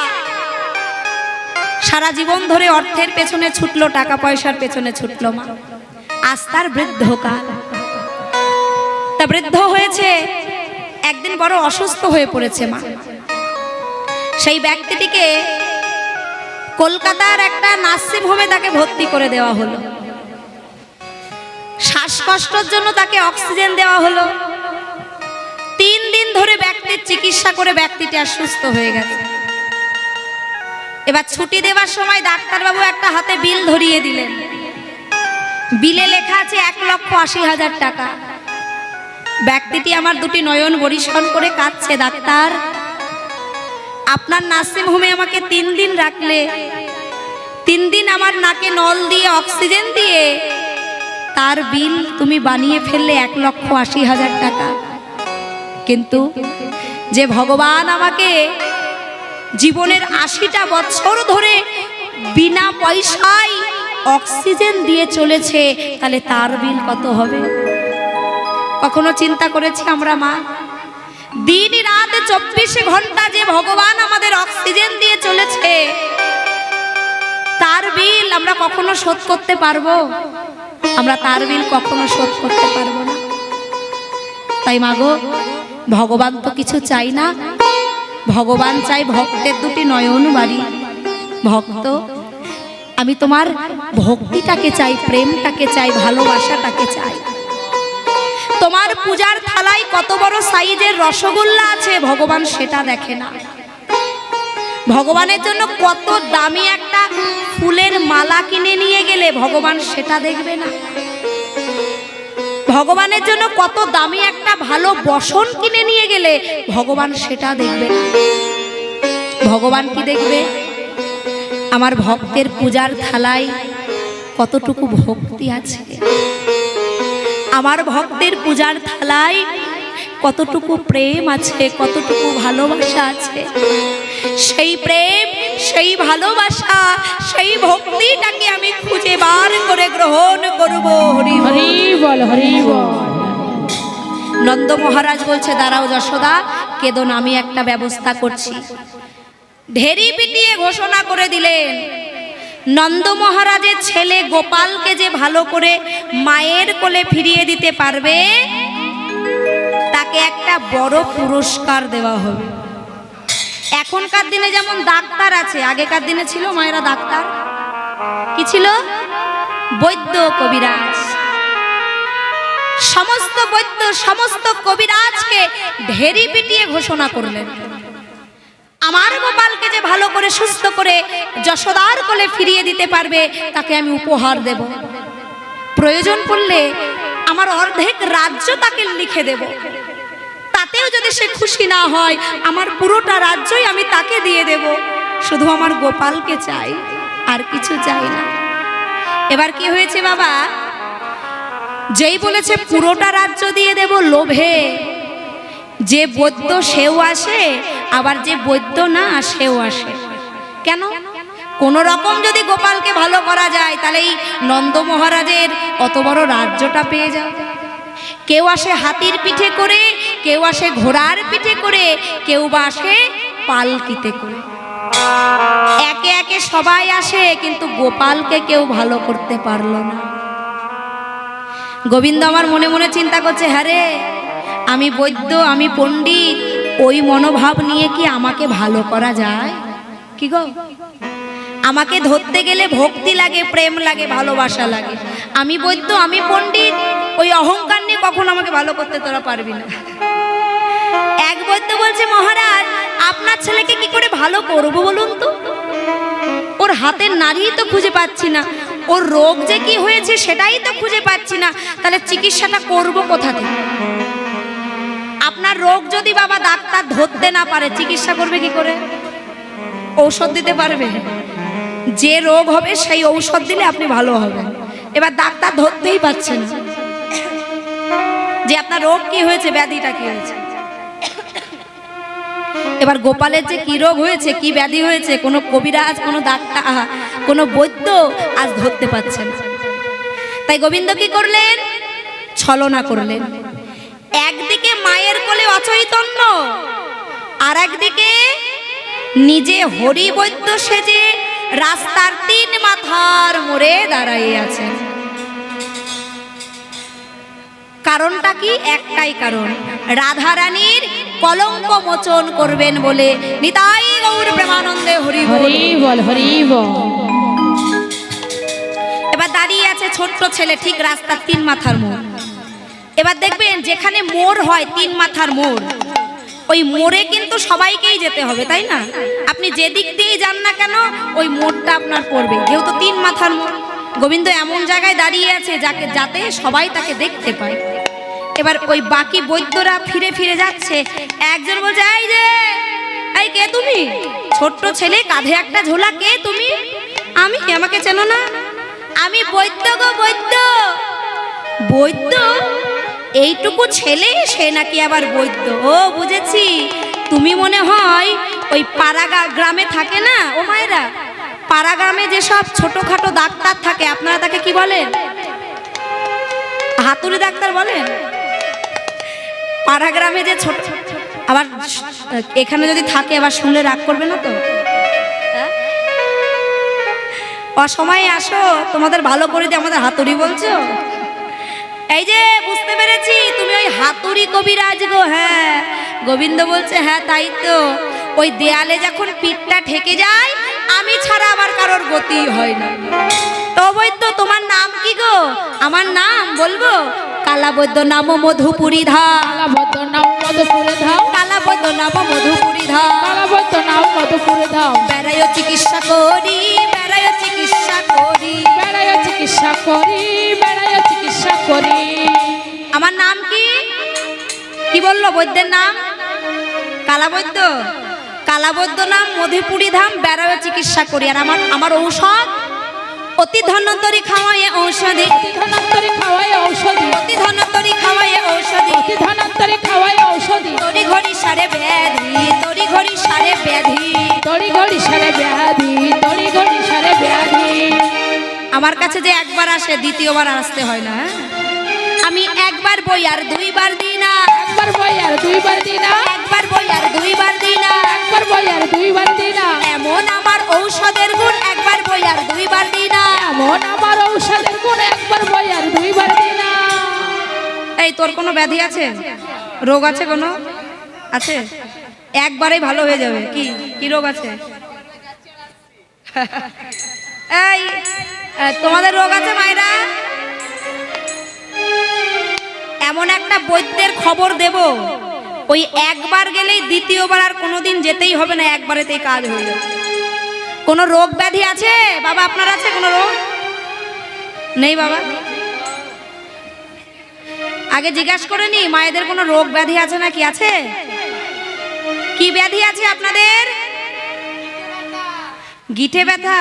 সারা জীবন ধরে অর্থের পেছনে ছুটলো, টাকা পয়সার পেছনে ছুটলো মা। আজ তার বৃদ্ধকাল, তা বৃদ্ধ হয়েছে, একদিন বড় অসুস্থ হয়ে পড়েছে মা। সেই ব্যক্তিটিকে কলকাতার একটা নার্সিং হোমে তাকে ভর্তি করে দেওয়া হলো। শ্বাসকষ্টের জন্য তাকে অক্সিজেন দেওয়া হলো। 3 দিন ধরে ব্যক্তির চিকিৎসা করে ব্যক্তিটি অসুস্থ হয়ে গেছে। এবার ছুটি দেওয়ার সময় ডাক্তারবাবু একটা হাতে বিল ধরিয়ে দিলেন। বিলে লেখা আছে 1,80,000 টাকা। ব্যক্তিটি আমার দুটি নয়ন বরিশন করে কাঁদছে, ডাক্তার আপনার নার্সিং হোমে আমাকে 3 দিন রাখলে, 3 দিন আমার নাকে নল দিয়ে অক্সিজেন দিয়ে তার বিল তুমি বানিয়ে ফেললে 1,80,000 টাকা। কিন্তু যে ভগবান আমাকে জীবনের 80টা বছর ধরে বিনা পয়সায় অক্সিজেন দিয়ে চলেছে, তাহলে তার বিল কত হবে? কখনো চিন্তা করেছি আমরা মা? দিন রাত 24 ঘন্টা যে ভগবান আমাদের অক্সিজেন দিয়ে চলেছে, তার বিল আমরা কখনো শোধ করতে পারবো? আমরা তার বিল কখনো শোধ করতে পারবো না। তাই মাগো, ভগবান তো কিছু চাই না, ভগবান চাই ভক্তের দুটি নয়ন বাড়ি। ভক্ত, আমি তোমার ভক্তিটাকে চাই, প্রেমটাকে চাই, ভালোবাসাটাকে চাই। তোমার পূজার থালায় কত বড় সাইজের রসগোল্লা আছে ভগবান সেটা দেখে না। ভগবানের জন্য কত দামি একটা ফুলের মালা কিনে নিয়ে গেলে ভগবান সেটা দেখবে না। ভগবানের জন্য কত দামি একটা ভালো বসন কিনে নিয়ে গেলে ভগবান সেটা দেখবে না। ভগবান কি দেখবে? আমার ভক্তের পূজার থালায় কতটুকু ভক্তি আছে, আমার ভক্তের পূজার থালায় কতটুকু প্রেম আছে, কতটুকু ভালোবাসা আছে। সেই প্রেম, সেই ভালোবাসা, সেই ভক্তিটাকে আমি খুঁজে বার করে গ্রহণ করব। হরি হরি বল, হরি বল। নন্দ মহারাজ বলছে, দাঁড়াও যশোদা, কেঁদো না, আমি একটা ব্যবস্থা করছি। ঢেরি পিটিয়ে ঘোষণা করে দিলেন, নন্দ মহারাজের ছেলে গোপালকে যে ভালো করে মায়ের কোলে ফিরিয়ে দিতে পারবে, তাকে একটা বড় পুরস্কার দেওয়া হবে। এখনকার দিনে যেমন ডাক্তার আছে, আগেকার দিনে ছিল মায়েরা ডাক্তার, কি ছিল? বৈদ্য, কবিরাজ। সমস্ত বৈদ্য, সমস্ত কবিরাজকে ঢেরি পিটিয়ে ঘোষণা করলেন, আমার গোপালকে যে ভালো করে সুস্থ করে যশোদার কোলে ফিরিয়ে দিতে পারবে, তাকে আমি উপহার দেব। প্রয়োজন পড়লে আমার অর্ধেক রাজ্য তাকে লিখে দেব। তাতেও যদি সে খুশি না হয়, আমার পুরোটা রাজ্যই আমি তাকে দিয়ে দেব। শুধু আমার গোপালকে চাই, আর কিছু চাই না। এবার কি হয়েছে বাবা? যেই বলেছে পুরোটা রাজ্য দিয়ে দেব, লোভে যে বৈদ্য সেও আসে, আবার যে বৈদ্য না সেও আসে। কেন? কোন রকম যদি গোপালকে ভালো করা যায়, তাহলে এই নন্দ মহারাজের অত বড় রাজ্যটা পেয়ে যাও। কেউ আসে হাতির পিঠে করে, কেউ আসে ঘোড়ার পিঠে করে, কেউ বা আসে পালকিতে করে। একে একে সবাই আসে, কিন্তু গোপালকে কেউ ভালো করতে পারলো না। গোবিন্দ আমার মনে মনে চিন্তা করছে, হ্যাঁ রে, আমি বৈদ্য, আমি পণ্ডিত, ওই মনোভাব নিয়ে কি আমাকে ভালো করা যায়? কি গো, আমাকে ধরতে গেলে ভক্তি লাগে, প্রেম লাগে, ভালোবাসা লাগে। আমি বৈদ্য, আমি পণ্ডিত, ওই অহংকার নিয়ে কখন আমাকে ভালো করতে তোরা পারবি না। এক বৈদ্য বলছে, মহারাজ, আপনার ছেলেকে কি করে ভালো করবো বলুন তো? ওর হাতের নাড়িই তো খুঁজে পাচ্ছি না, ওর রোগ যে কি হয়েছে সেটাই তো খুঁজে পাচ্ছি না, তাহলে চিকিৎসাটা করব কোথা থেকে? আপনার রোগ যদি বাবা ডাক্তার ধরতে না পারে, চিকিৎসা করবে কি করে? ঔষধ দিতে পারবে? যে রোগ হবে সেই ঔষধ দিলে আপনি ভালো হবেন। এবার ডাক্তার ধরতেই পারছেন যে আপনার রোগ কি হয়েছে, ব্যাধিটা কি হয়েছে। এবার গোপালের যে কি রোগ হয়েছে, কি ব্যাধি হয়েছে, কোনো কবিরাজ, কোনো ডাক্তার, কোনো বৈদ্য আজ ধরতে পারছেন। তাই গোবিন্দ কি করলেন? ছলনা করলেন। একদিকে মায়ের কোলে অচৈতন্য, আর একদিকে নিজে হরি বৈদ্য সেজে রাস্তার 3 মাথার মোড়ে দাঁড়াইয়ে আছেন। কারণটা কি? একটাই কারণ, রাধারানীর কলঙ্ক মোচন করবেন বলে। নিতাই গৌর প্রেমানন্দে হরি বল, হরি বল। এবার দাঁড়িয়ে আছে ছোট্ট ছেলে, ঠিক রাস্তার 3 মাথার মোড়। এবার দেখবেন যেখানে মোড় হয়, 3 মাথার মোড়, ওই মোড়ে কিন্তু সবাইকেই যেতে হবে, তাই না? আপনি যে দিক দিয়েই যান না কেন, ওই মোড়টা আপনার পড়বে, যেহেতু 3 মাথার মোড়। গোবিন্দ এমন জায়গায় দাঁড়িয়ে আছে যাতে সবাই তাকে দেখতে পায়। এবার ওই বাকি বৈদ্যরা ফিরে ফিরে যাচ্ছে। একজন বলছে, এই যে, এই কে তুমি? ছোট্ট ছেলে, কাঁধে একটা ঝোলা, কে তুমি? আমি, আমাকে চেনো না? আমি বৈদ্য গো, বৈদ্য। বৈদ্য? এইটুকু ছেলে, সে নাকি আবার বৈদ্য? ও বুঝেছি, তুমি মনে হয় ওই পাড়া গ্রামে থাকে না ও মায়েরা, পাড়া গ্রামে যেসব ছোটখাটো ডাক্তার থাকে আপনারা তাকে কি বলেন? হাতুড়ি ডাক্তার বলেন? পাড়া গ্রামে যে ছোট, আবার এখানে যদি থাকে আবার শুনলে রাগ করবে না তো? অসময়ে আসো, তোমাদের ভালো করে দিয়ে আমাদের হাতুড়ি বলছো। এই যে বুঝতে পেরেছি তুমি ওই হাতুড়ি কবিরাজ গো। হ্যাঁ, গোবিন্দ বলছে হ্যাঁ তাই তো। ওই দেয়ালে যখন পিঠটা ঠেকে যায় আমি ছাড়া আবার কারোর গতি হয় না। তো বৈদ্য তোমার নাম কি গো? আমার নাম বলবো? কালাবৈদ্য নাম মধুপুরী ধাম। কালাবৈদ্য নাম মধুপুরে ধাম। কালাবৈদ্য নাম মধুপুরী ধাম। কালাবৈদ্য নাম মধুপুরে ধাম। বেড়ায় চিকিৎসা করি, বেড়ায় চিকিৎসা করি, বেড়ায় চিকিৎসা করি, বেড়ায় চিকিৎসা করি। আমার নাম কি? কি বললো বৈদ্যের নাম? কালাবৈদ্য। কালাবৈদ্য নাম মধুপুরী ধাম, বেড়ায় চিকিৎসা করি। আর আমার ঔষধ অতি ধন্বন্তরী খাওয়ায় ঔষধি, অতি ধন্বন্তরী খাওয়ায় ঔষধি, অতি ধন্বন্তরী খাওয়ায় ঔষধি, অতি ধন্বন্তরী খাওয়ায় ঔষধি। তরি ঘড়ি সারে ব্যাধি, তরি ঘড়ি সারে ব্যাধি, তড়ি ঘড়ি সারে ব্যাধি, তড়ি ঘড়ি সারে ব্যাধি। আমার কাছে যে একবার আসে দ্বিতীয়বার আসতে হয় না। আমি একবার বই আর দুইবার দিই না, একবার বই আর দুইবার দিই না, একবার বই আর দুইবার দিই না, একবার বই আর দুইবার দিই না। এমন আমার ঔষধের গুণ একবার বই আর দুইবার দিই না। এমন আমার ঔষধের গুণ একবার বই আর দুইবার দিই না। এই তোর কোনো ব্যাধি আছে? রোগ আছে কোনো? আছে? একবারেই ভালো হয়ে যাবে। কি কি রোগ আছে? এই তোমাদের রোগ আছে মায়েরা? এমন একটা বৈদ্যের খবর দেব, ওই একবার গেলেই দ্বিতীয়বার আর কোনোদিন যেতেই হবে না, একবারেতেই কাজ হয়ে যাবে। কোনো রোগ ব্যাধি আছে বাবা? আপনার আছে কোনো রোগ? নেই বাবা? আগে জিজ্ঞাসা করে নি মায়েদের কোনো রোগ ব্যাধি আছে নাকি? আছে? কি ব্যাধি আছে আপনাদের? গিঠে ব্যথা?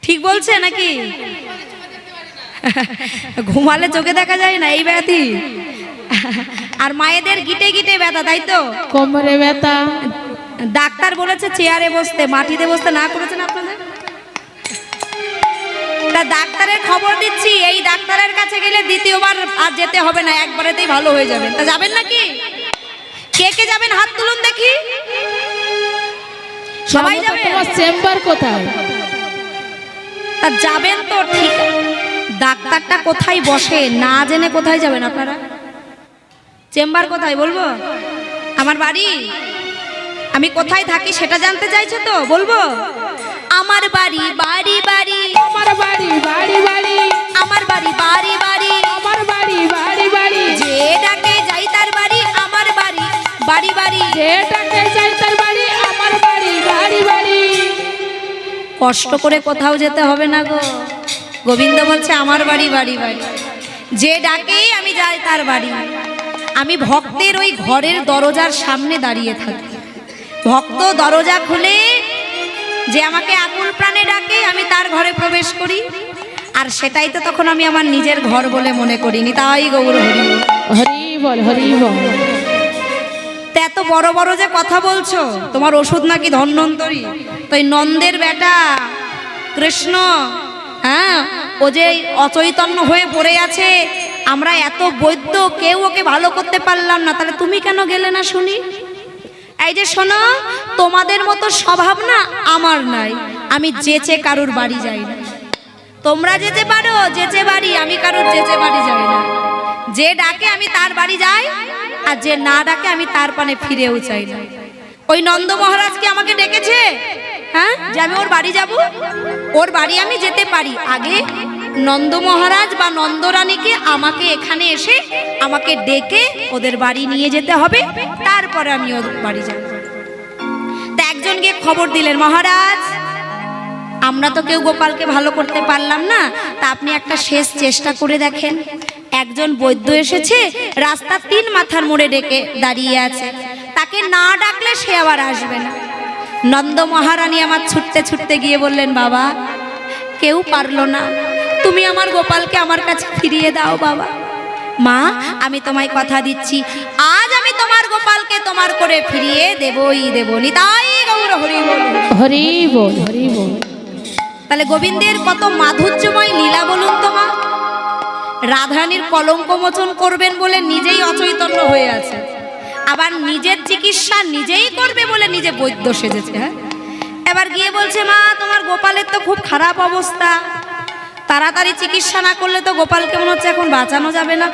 ঠিক বলছে নাকি? ঘুমালে চোখে দেখা যায় না, এই ব্যাধি। আর মায়েদের গিটে গিটে ব্যথা, তাই তো? কোমরে ব্যথা। ডাক্তার বলেছে চেয়ারে বসতে, মাটিতে বসতে না করেছেন আপনাদের? তা ডাক্তারের খবর দিচ্ছি, এই ডাক্তারের কাছে গেলে দ্বিতীয়বার আর যেতে হবে না, একবারেতেই ভালো হয়ে যাবে। তা যাবেন নাকি? কে কে যাবেন হাত তুলুন দেখি। সবাই যাবে? তোমার চেম্বার কোথায়? তা যাবেন তো ঠিক। ডাক্তারটা কোথায় বসে না জেনে কোথায় যাবেন আপনারা? চেম্বার কোথায় বলবো? আমার বাড়ি? আমি কোথায় থাকি সেটা জানতে চাইছো তো? বলবো আমার বাড়ি বাড়ি বাড়ি, আমার বাড়ি বাড়ি বাড়ি, আমার বাড়ি বাড়ি বাড়ি, আমার বাড়ি বাড়ি বাড়ি। যে ডাকে যাই তার বাড়ি, আমার বাড়ি বাড়ি বাড়ি, যেটাকে যাই তার বাড়ি, আমার বাড়ি বাড়ি বাড়ি। কষ্ট করে কোথাও যেতে হবে না গো। গোবিন্দ বলছে আমার বাড়ি বাড়ি বাড়ি, যে ডাকেই আমি যাই তার বাড়ি। আমি ভক্তের ওই ঘরের দরজার সামনে দাঁড়িয়ে থাকি। ভক্ত দরজা খুলে যে আমাকে আকুল প্রাণে ডাকে, আমি তার ঘরে প্রবেশ করি। আর সেটাই তো তখন আমি আমার নিজের ঘর বলে মনে করিনি। তাই গৌর হরি হরি বল, হরি বল। তা এত বড় বড় যে কথা বলছো, তোমার ওষুধ নাকি ধন্বন্তরী? তো এই নন্দের বেটা কৃষ্ণ, হ্যাঁ, ও যে অচৈতন্য হয়ে পড়ে আছে, আমরা এত বৈদ্য কেউ ওকে ভালো করতে পারলাম না, তাহলে তুমি কেন গেলে না শুনি? এই যে শোনো, তোমাদের মতো স্বভাব না আমার নাই। আমি যেচে কারুর বাড়ি যাই না। তোমরা যেতে পারো যেচে বাড়ি, আমি কারুর যেচে বাড়ি যাই না। যে ডাকে আমি তার বাড়ি যাই, আর যে না ডাকে আমি তার পানে ফিরেও চাই না। ওই নন্দ মহারাজ কি আমাকে ডেকেছে, হ্যাঁ, যে আমি ওর বাড়ি যাব? ওর বাড়ি আমি যেতে পারি, আগে নন্দ মহারাজ বা নন্দরানীকে আমাকে এখানে এসে আমাকে ডেকে ওদের বাড়ি নিয়ে যেতে হবে, তারপরে আমি ওর বাড়ি যাব। তা একজন গিয়ে খবর দিলেন, মহারাজ আমরা তো কেউ গোপালকে ভালো করতে পারলাম না, তা আপনি একটা শেষ চেষ্টা করে দেখেন। একজন বৈদ্য এসেছে, রাস্তা 3 মাথার মোড়ে ডেকে দাঁড়িয়ে আছে, তাকে না ডাকলে সে আবার আসবে না। নন্দ মহারানী আমার ছুটতে ছুটতে গিয়ে বললেন, বাবা কেউ পারলো না, তুমি আমার গোপালকে আমার কাছে ফিরিয়ে দাও বাবা। মা আমি তোমায় কথা দিচ্ছি, আজ আমি তোমার গোপালকে তোমার করে করে ফিরিয়ে দেবই দেব। নিতাই গৌর হরি বল। হরি বল, হরি বল। তাহলে গোবিন্দের কত মাধুর্যময় লীলা বলুন তো মা। রাধারানীর কলঙ্ক মোচন করবেন বলে নিজেই অচৈতন্য হয়ে আছে, আবার নিজের চিকিৎসা নিজেই করবে বলে নিজে বৈদ্য সেজেছে। হ্যাঁ, এবার গিয়ে বলছে মা তোমার গোপালের তো খুব খারাপ অবস্থা, তাড়াতাড়ি চিকিৎসা না করলে তো গোপালকে মনে হচ্ছে এখন বাঁচানো যাবে না।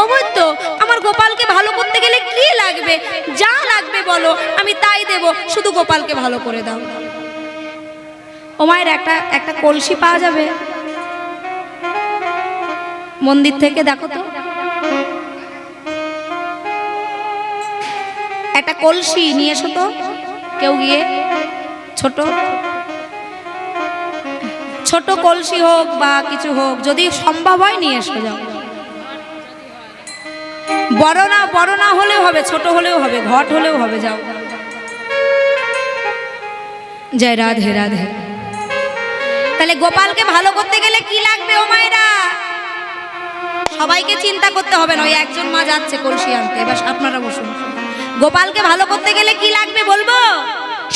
অবৈদ্য, আমার গোপালকে ভালো করতে গেলে কি লাগবে? যা লাগবে বলো, আমি তাই দেব, শুধু গোপালকে ভালো করে দাও। ও মায়ের একটা কলসি পাওয়া যাবে মন্দির থেকে? দেখো তো, একটা কলসি নিয়ে এসো তো কেউ গিয়ে। ছোট ছোট কলসি হোক বা কিছু হোক, যদি সম্ভব হয় নিয়ে এসো যাও। বড় না হলেও হবে, ছোট হলেও হবে, ঘট হলেও হবে, যাও। জয় রাধে রাধে। তাহলে গোপালকে ভালো করতে গেলে কি লাগবে ও মায়েরা? সবাইকে চিন্তা করতে হবে না, ওই একজন মা যাচ্ছে কলসি আনতে। এবার আপনারা বসুন। গোপালকে ভালো করতে গেলে কি লাগবে বলবো?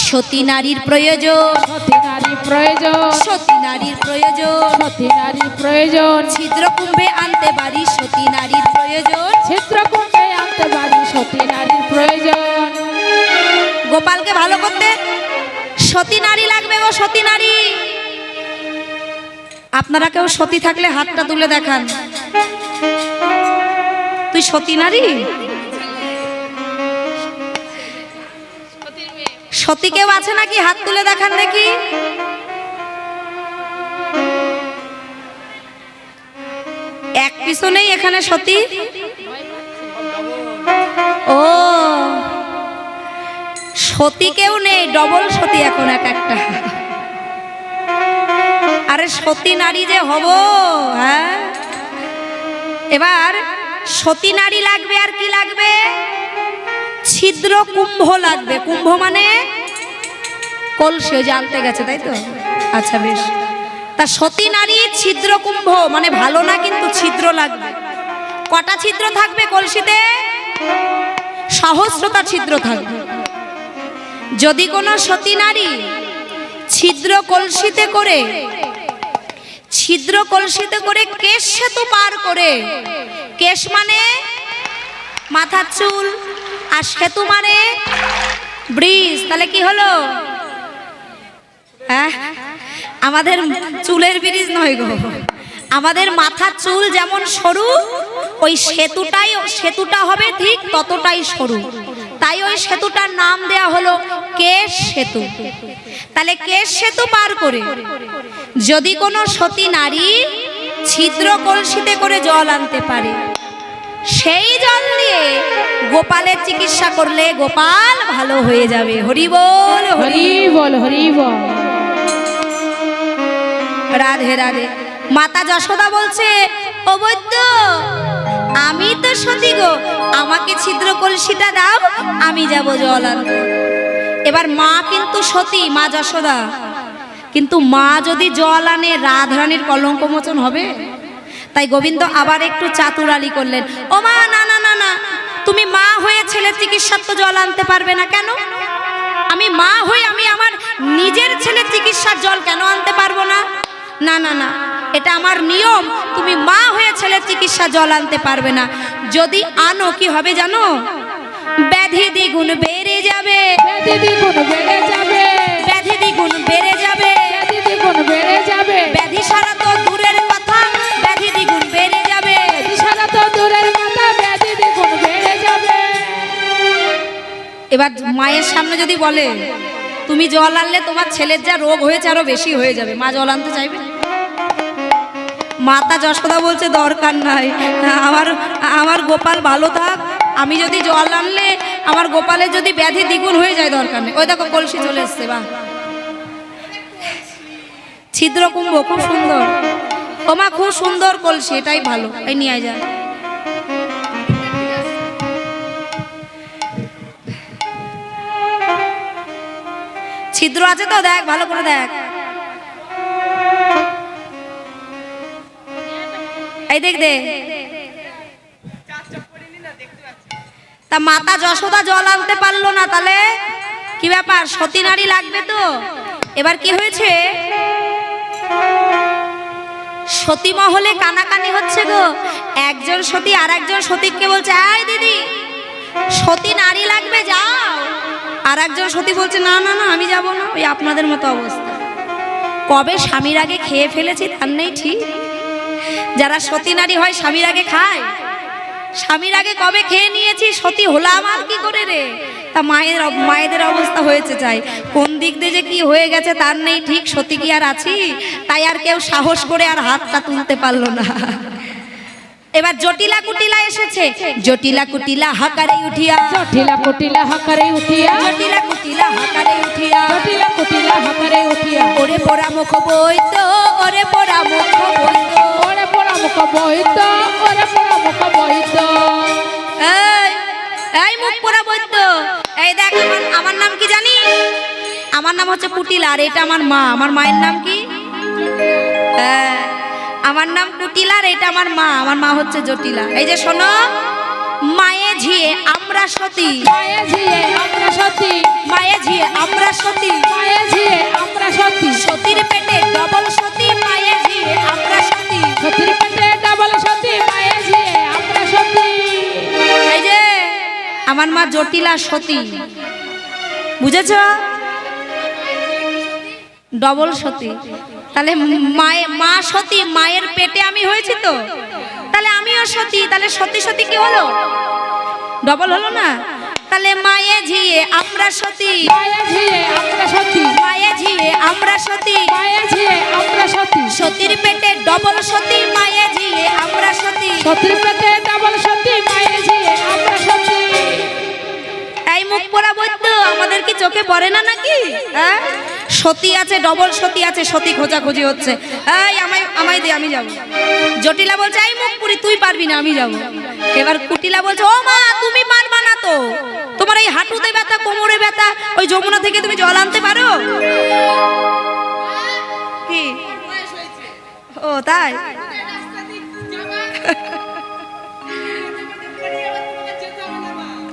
সতী নারীর প্রয়োজন, সতী নারীর প্রয়োজন, সতী নারীর প্রয়োজন, সতী নারীর প্রয়োজন। ছিদ্র কুম্ভে আনতে পারি সতী নারীর প্রয়োজন, চিত্রকুণ্ডে আনতে পারি সতী নারীর প্রয়োজন। গোপালকে ভালো করতে সতী নারী লাগবে গো, সতী নারী। আপনারা কেউ সতী থাকলে হাতটা তুলে দেখান। তুই সতী নারী? সতী কেউ আছে নাকি? হাত তুলে দেখান দেখি। এক পিছনেই এখানে সতী। ও, সতী কেউ নেই, ডবল সতী এখন এক একটা। আরে সতী নারী যে হব। হ্যাঁ, এবার সতী নারী লাগবে। আর কি লাগবে? ছিদ্র কুম্ভ লাগবে। কুম্ভ মানে কলসি, জানতে গেছে তাই তো? আচ্ছা বেশ। তা সতী নারী ছিদ্র কুম্ভ মানে ভালো না, কিন্তু ছিদ্র লাগবে। কটা ছিদ্র থাকবে কলসিতে? সহস্রটা ছিদ্র থাকবে। যদি কোনো সতী নারী ছিদ্র কলসিতে করে কেশ সেতু পার করে, কেশ মানে মাথার চুল, আর সেতু মানে ব্রিজ, তাহলে কি হলো? হ্যাঁ, আমাদের চুলের ব্রিজ নয় গো, আমাদের মাথার চুল যেমন সরু, ওই সেতুটা হবে ঠিক ততটাই সরু। তাই ওই সেতুটার নাম দেয়া হলো কেশ সেতু। তাহলে কেশ সেতু পার করে যদি কোনো সতী নারী ছিদ্র কলসিতে করে জল আনতে পারে, সেই জল দিয়ে গোপালের চিকিৎসা করলে গোপাল ভালো হয়ে যাবে। হরি বল, হরি বল, হরি বল। রাধে রাধে। মাতা যশোদা বলছে, ও বৈদ্য, আমি তো সতী গো, আমাকে ছিদ্র কলসিটা দাও, আমি যাব জল আনতে। এবার মা কিন্তু সতী, মা যশোদা, কিন্তু মা যদি জল আনে রাধারানীর কলঙ্ক মোচন হবে। তাই গোবিন্দ আবার একটু চাতুরালি করলেন। ও মা, না না না না, তুমি মা হয়ে ছেলের চিকিৎসার তো জল আনতে পারবে না কেন? আমি মা হয়ে আমি আমার নিজের ছেলের চিকিৎসার জল কেন আনতে পারবো না? না না না, এটা আমার নিয়ম। তুমি মা হয়ে ছেলের চিকিৎসা জল আনতে পারবে না। যদি আনো কি হবে জানো? ব্যাধি দ্বিগুণ বেড়ে যাবে, ব্যাধি দ্বিগুণ বেড়ে যাবে, ব্যাধি দ্বিগুণ বেড়ে যাবে, ব্যাধি দ্বিগুণ বেড়ে যাবে। ব্যাধি সারা তো দূরের কথা, ব্যাধি দ্বিগুণ বেড়ে যাবে, ব্যাধি সারা তো দূরের কথা, ব্যাধি দ্বিগুণ বেড়ে যাবে। এবার মায়ের সামনে যদি বলে তুমি জল আনলে তোমার ছেলের যা রোগ হয়েছে আরো বেশি হয়ে যাবে, মা জল আনতে চাইবে? মাতা যশোদা বলছে দরকার নাই, আমার গোপাল ভালো থাক, আমি যদি জল আনলে আমার গোপালের যদি ব্যাধি দ্বিগুণ হয়ে যায় দরকার নেই। ওই দেখো কলসি চলে এসছে। বাহ, ছিদ্র কুম্ভ খুব সুন্দর। ও মা, খুব সুন্দর কলসি, এটাই ভালো, এই নিয়ে যায়। ছিদ্র আছে তো, দেখ ভালো করে দেখ। এই দেখ দে, তা মাতা যশোদা জল আনতে পারলো না, তাহলে কি ব্যাপার, সতী নারী লাগবে তো। এবার কি হয়েছে, সতী মহলে কানাকানি হচ্ছে গো। একজন সতী আর একজন সতীকে বলছে, আয় দিদি সতী নারী লাগবে যাও। আর একজন সতী বলছে, না না না আমি যাব না, ওই আপনাদের মতো অবস্থা। কবে স্বামীর আগে খেয়ে ফেলেছি তার নেই ঠিক। যারা সতী নারী হয় স্বামীর আগে খায়, স্বামীর আগে কবে খেয়ে নিয়েছি, সতী হলাম আর কি করে রে। তা মায়েদের অবস্থা হয়েছে চাই, কোন দিক দিয়ে যে কি হয়ে গেছে তার নেই ঠিক। সতী কি আর আছি, তাই আর কেউ সাহস করে আর হাতটা তুলতে পারলো না। এবার জটিলা কুটিলা এসেছে, জটিলা কুটিলা হাকারে উঠিয়া, জটিলা কুটিলা হাকারে উঠিয়া, জটিলা কুটিলা হাকারে উঠিয়া, জটিলা কুটিলা হাকারে উঠিয়া, ওরে পোড়া মুখ বইত, ওরে পোড়া মুখ বইত, ওরে পোড়া মুখ বইত, ওরে পোড়া মুখ বইত। এই এই মুখ পোড়া বইত, এই দেখ আমার নাম কি জানি, আমার নাম হচ্ছে কুটিলা, আর এটা আমার মা। আমার মায়ের নাম কি? আমার নাম কুটিলা, আর এটা আমার মা হচ্ছে জটিলা। এই যে শোনো, মায়ে ঝিয়ে আমরা সতী, মায়ে ঝিয়ে আমরা সতী, মায়ে ঝিয়ে আমরা সতী, মায়ে ঝিয়ে আমরা সতী, সতীর পেটে ডবল সতী, মায়ে ঝিয়ে আমরা সতী, সতীর পেটে ডাবল সতী, মায়ে ঝিয়ে আমরা সতী। এই যে আমার মা জটিলা সতী, বুঝেছ? ডবল সতী, তাহলে মা সতী, মায়ের পেটে আমি হয়েছি তো, তাহলে আমিও সতী, তাহলে সতী সতী কি হলো, ডবল হলো না? তাহলে মায়ে ঝিয়ে আমরা সতী, মায়ে ঝিয়ে আমরা সতী, মায়ে ঝিয়ে আমরা সতী, মায়ে ঝিয়ে আমরা সতী, সতীর পেটে ডবল সতী, মায়ে ঝিয়ে আমরা সতী, সতীর পেটে ডাবল সতী, মায়ে ঝিয়ে আমরা সতী। এই মুখ পোড়া বৈদ্য, আমাদের কি চোখে পড়ে না নাকি? হ্যাঁ, সতী আছে, ডবল সতী আছে, সতী খোঁজাখুঁজি হচ্ছে। এই আমায় দে, আমি যাব। জটিলা বলছে, এই মুখ পুরি তুই পারবি না, আমি যাব। এবার কুটিলা বলছে, ও মা তুমি পারবা না তো, তোমার এই হাঁটুতে ব্যথা, কোমরে ব্যথা, ওই যমুনা থেকে তুমি জল আনতে পারো কি? ও তাই?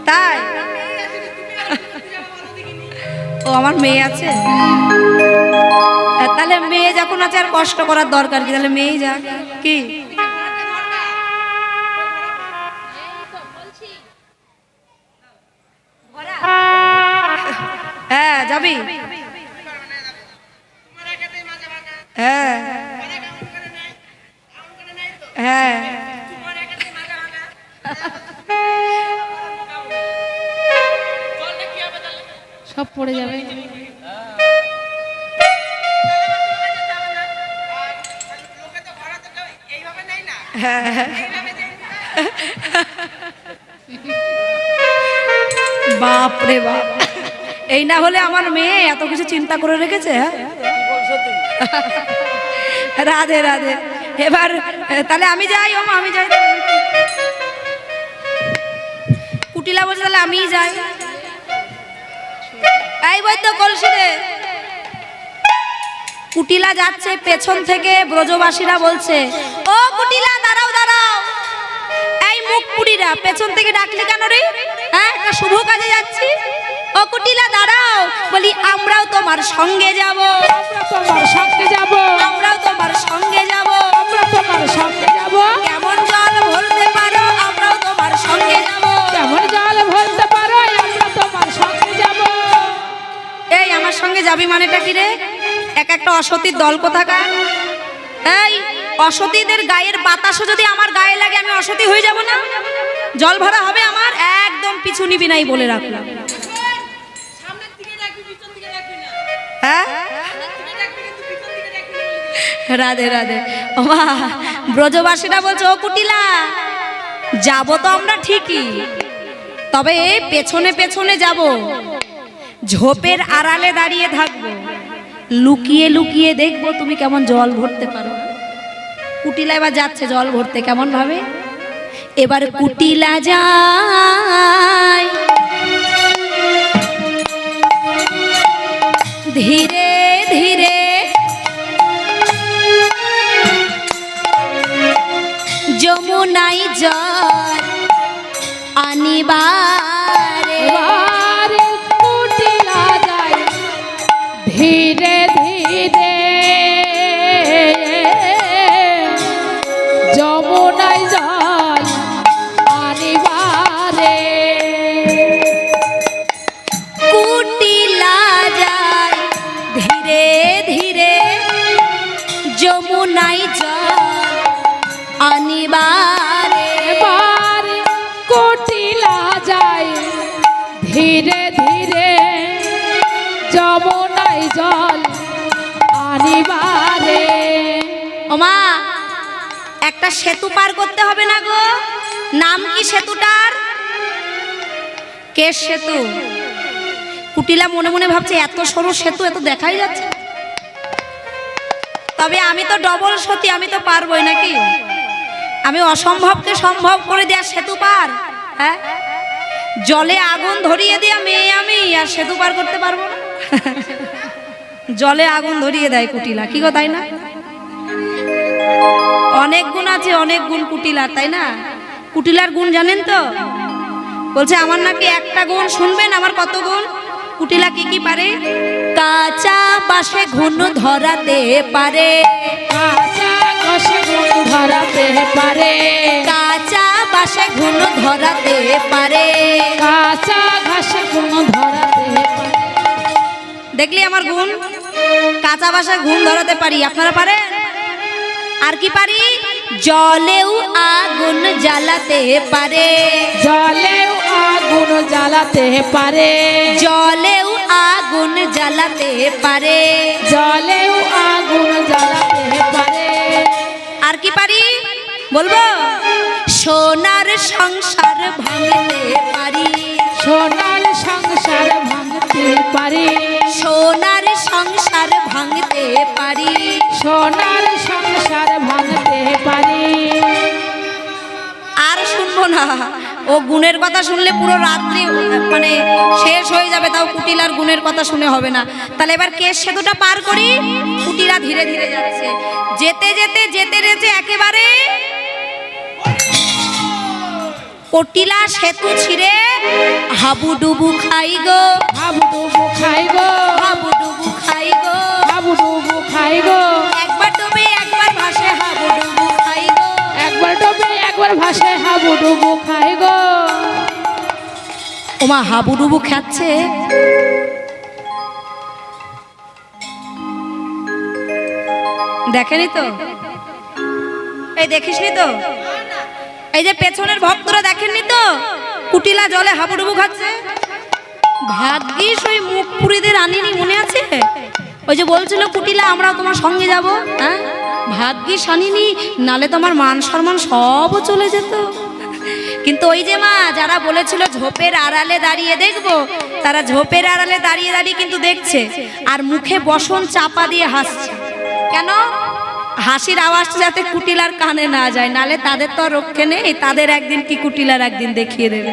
তাই? ও আমার মেয়ে আছে, তাহলে মেয়ে যখন আছে আর কষ্ট করার দরকার কি, তাহলে মেয়েই যাক কি? হ্যাঁ যাবি, হ্যাঁ হ্যাঁ সব পড়ে যাবে। বাপ রে বাপ, এই না হলে আমার মেয়ে এত কিছু চিন্তা করে রেখেছে। রাধে রাধে। এবার তাহলে আমি যাই, ও মা আমি যাই। কুটিলা বলছে, তাহলে আমিই যাই। এই বৈদ্য কলসি রে। কুটিলা যাচ্ছে, পেছন থেকে ব্রজবাসীরা বলছে, ও কুটিলা দাঁড়াও দাঁড়াও। এই মুখ পুরিরা পেছন থেকে ডাকলি কেন রে? হ্যাঁ, একটা শুভ কাজে যাচ্ছি। ও কুটিলা দাঁড়াও, বলি আমরাও তোমার সঙ্গে যাব, আমরা তোমার সঙ্গে যাব, আমরাও তোমার সঙ্গে যাব, আমরা তোমার সঙ্গে যাব। কেমন জল ভরতে পারো, আমরাও তোমার সঙ্গে যাব, কেমন জল ভরতে পারো, আমরা তোমার সঙ্গে যাব। এই আমার সঙ্গে যাবি মানেটা কি রে? এক একটা অসতীর দল কোথাকার। এই অসতীদের গায়ের বাতাসও যদি আমার গায়ে লাগে, আমি অসতী হয়ে যাব না? জল ভরা হবে আমার, একদম পিছু নিবি নাই বলে রাখলাম। হ্যাঁ রাধে রাধে। ও মা, ব্রজবাসীরা বলছে, ও কুটিলা যাব তো আমরা ঠিকই, তবে পেছনে পেছনে যাব, ঝোপের আড়ালে দাঁড়িয়ে থাকবো, লুকিয়ে লুকিয়ে দেখবো তুমি কেমন জল ভরতে পারো। কুটিলা এবার যাচ্ছে জল ভরতে, কেমন ভাবে? এবার কুটিলা যায় ধীরে ধীরে, যমুনাই জল আনিবা ধীরে ধীরে যমুনায় জল আনিবারে কুটিলা যায় ধীরে ধীরে যমুনায় জল আনিবারে। এবার কুটিলা যায় ধীরে ধীরে যমুনায় জল আনিবারে। ওমা একটা সেতু পার করতে হবে না গো? নাম কি সেতুটার? কেশ সেতু। কুটিলা মনে মনে ভাবছে এত সরু সেতু, এত দেখাই যাচ্ছে। তবে আমি তো ডবল সতী, আমি তো পারবই নাকি? আমি অসম্ভবকে সম্ভব করে দেয়া সেতু পার। হ্যাঁ, জলে আগুন ধরিয়ে দেয়া মেয়ে আমি, আর সেতু পার করতে পারবো না? জলে আগুন ধরিয়ে দেয় কুটিলা, কি গো তাই না? অনেক গুণ আছে, অনেক গুণ কুটিলার, তাই না? কুটিলার গুণ জানেন তো? বলছে আমার নাকি একটা গুণ, শুনবেন আমার কত গুণ? কুটিলা কি কি পারে? কাঁচা বাঁশে ঘুণ ধরাতে পারে, কাঁচা ঘষে গুণ ধরাতে পারে, কাঁচা বাঁশে ঘুণ ধরাতে পারে, কাঁচা ঘাসে গুণ ধরাতে পারে। দেখলি আমার গুণ? কাঁচা বাঁশে ঘুণ ধরাতে পারি, আপনারা পারেন? আর কি পারি? জলেও আগুন জ্বালাতে পারে, জলেও আগুন জ্বালাতে পারে, জলেও আগুন জ্বালাতে পারে, জলেও আগুন জ্বালাতে পারে। আর কি পারি বলবো? সোনার সংসার ভাঙতে পারি, সোনার সংসার ভাঙতে পারি, সোনার সংসার ভাঙতে পারি, সোনার সংসার ভাঙতে পারি। আর শুনবো না, ও গুণের কথা শুনলে পুরো রাত্রি মানে শেষ হয়ে যাবে, তাও কুটিলার গুণের কথা শুনে হবে না। তাহলে এবার কেশ সেতুটা পার করি। কুটিলা ধীরে ধীরে যাচ্ছে, যেতে যেতে যেতে যেতে একেবারে কুটিলা সেতু ছিঁড়ে হাবুডুবু খাই গো, হাবুডুবু খাই গো, হাবুডুবু খাই গো, হাবুডুবু খাই গো। একবার ডুবে একবার ভাসে হাবুডুবু খাই গো, একবার ডুবে একবার ভাসে হাবুডুবু খাই গো। ওমা হাবুডুবু খাচ্ছে। দেখেনি তো? এই দেখিসনি তো? এই যে পেছনের ভক্তরা দেখেননি তো কুটিলা জলে হাবুডুবু খাচ্ছে? ভাগ্যিস ওই মুখ পুরীদের আনিনি, মনে আছে? ওই যে বলছিল কুটিলা আমরাও তোমার সঙ্গে যাব। হ্যাঁ, ভাগ্যিস আনিনি, নালে তোমার মান সম্মান সবও চলে যেত। কিন্তু ওই যে মা যারা বলেছিল ঝোপের আড়ালে দাঁড়িয়ে দেখবো, তারা ঝোপের আড়ালে দাঁড়িয়ে দাঁড়িয়ে কিন্তু দেখছে, আর মুখে বসন চাপা দিয়ে হাসছে। কেন? হাসির আওয়াজটা যাতে কুটিলার কানে না যায়, নালে তাদের তো রক্ষে নেই, তাদের একদিন কি কুটিলার একদিন দেখিয়ে দেবে।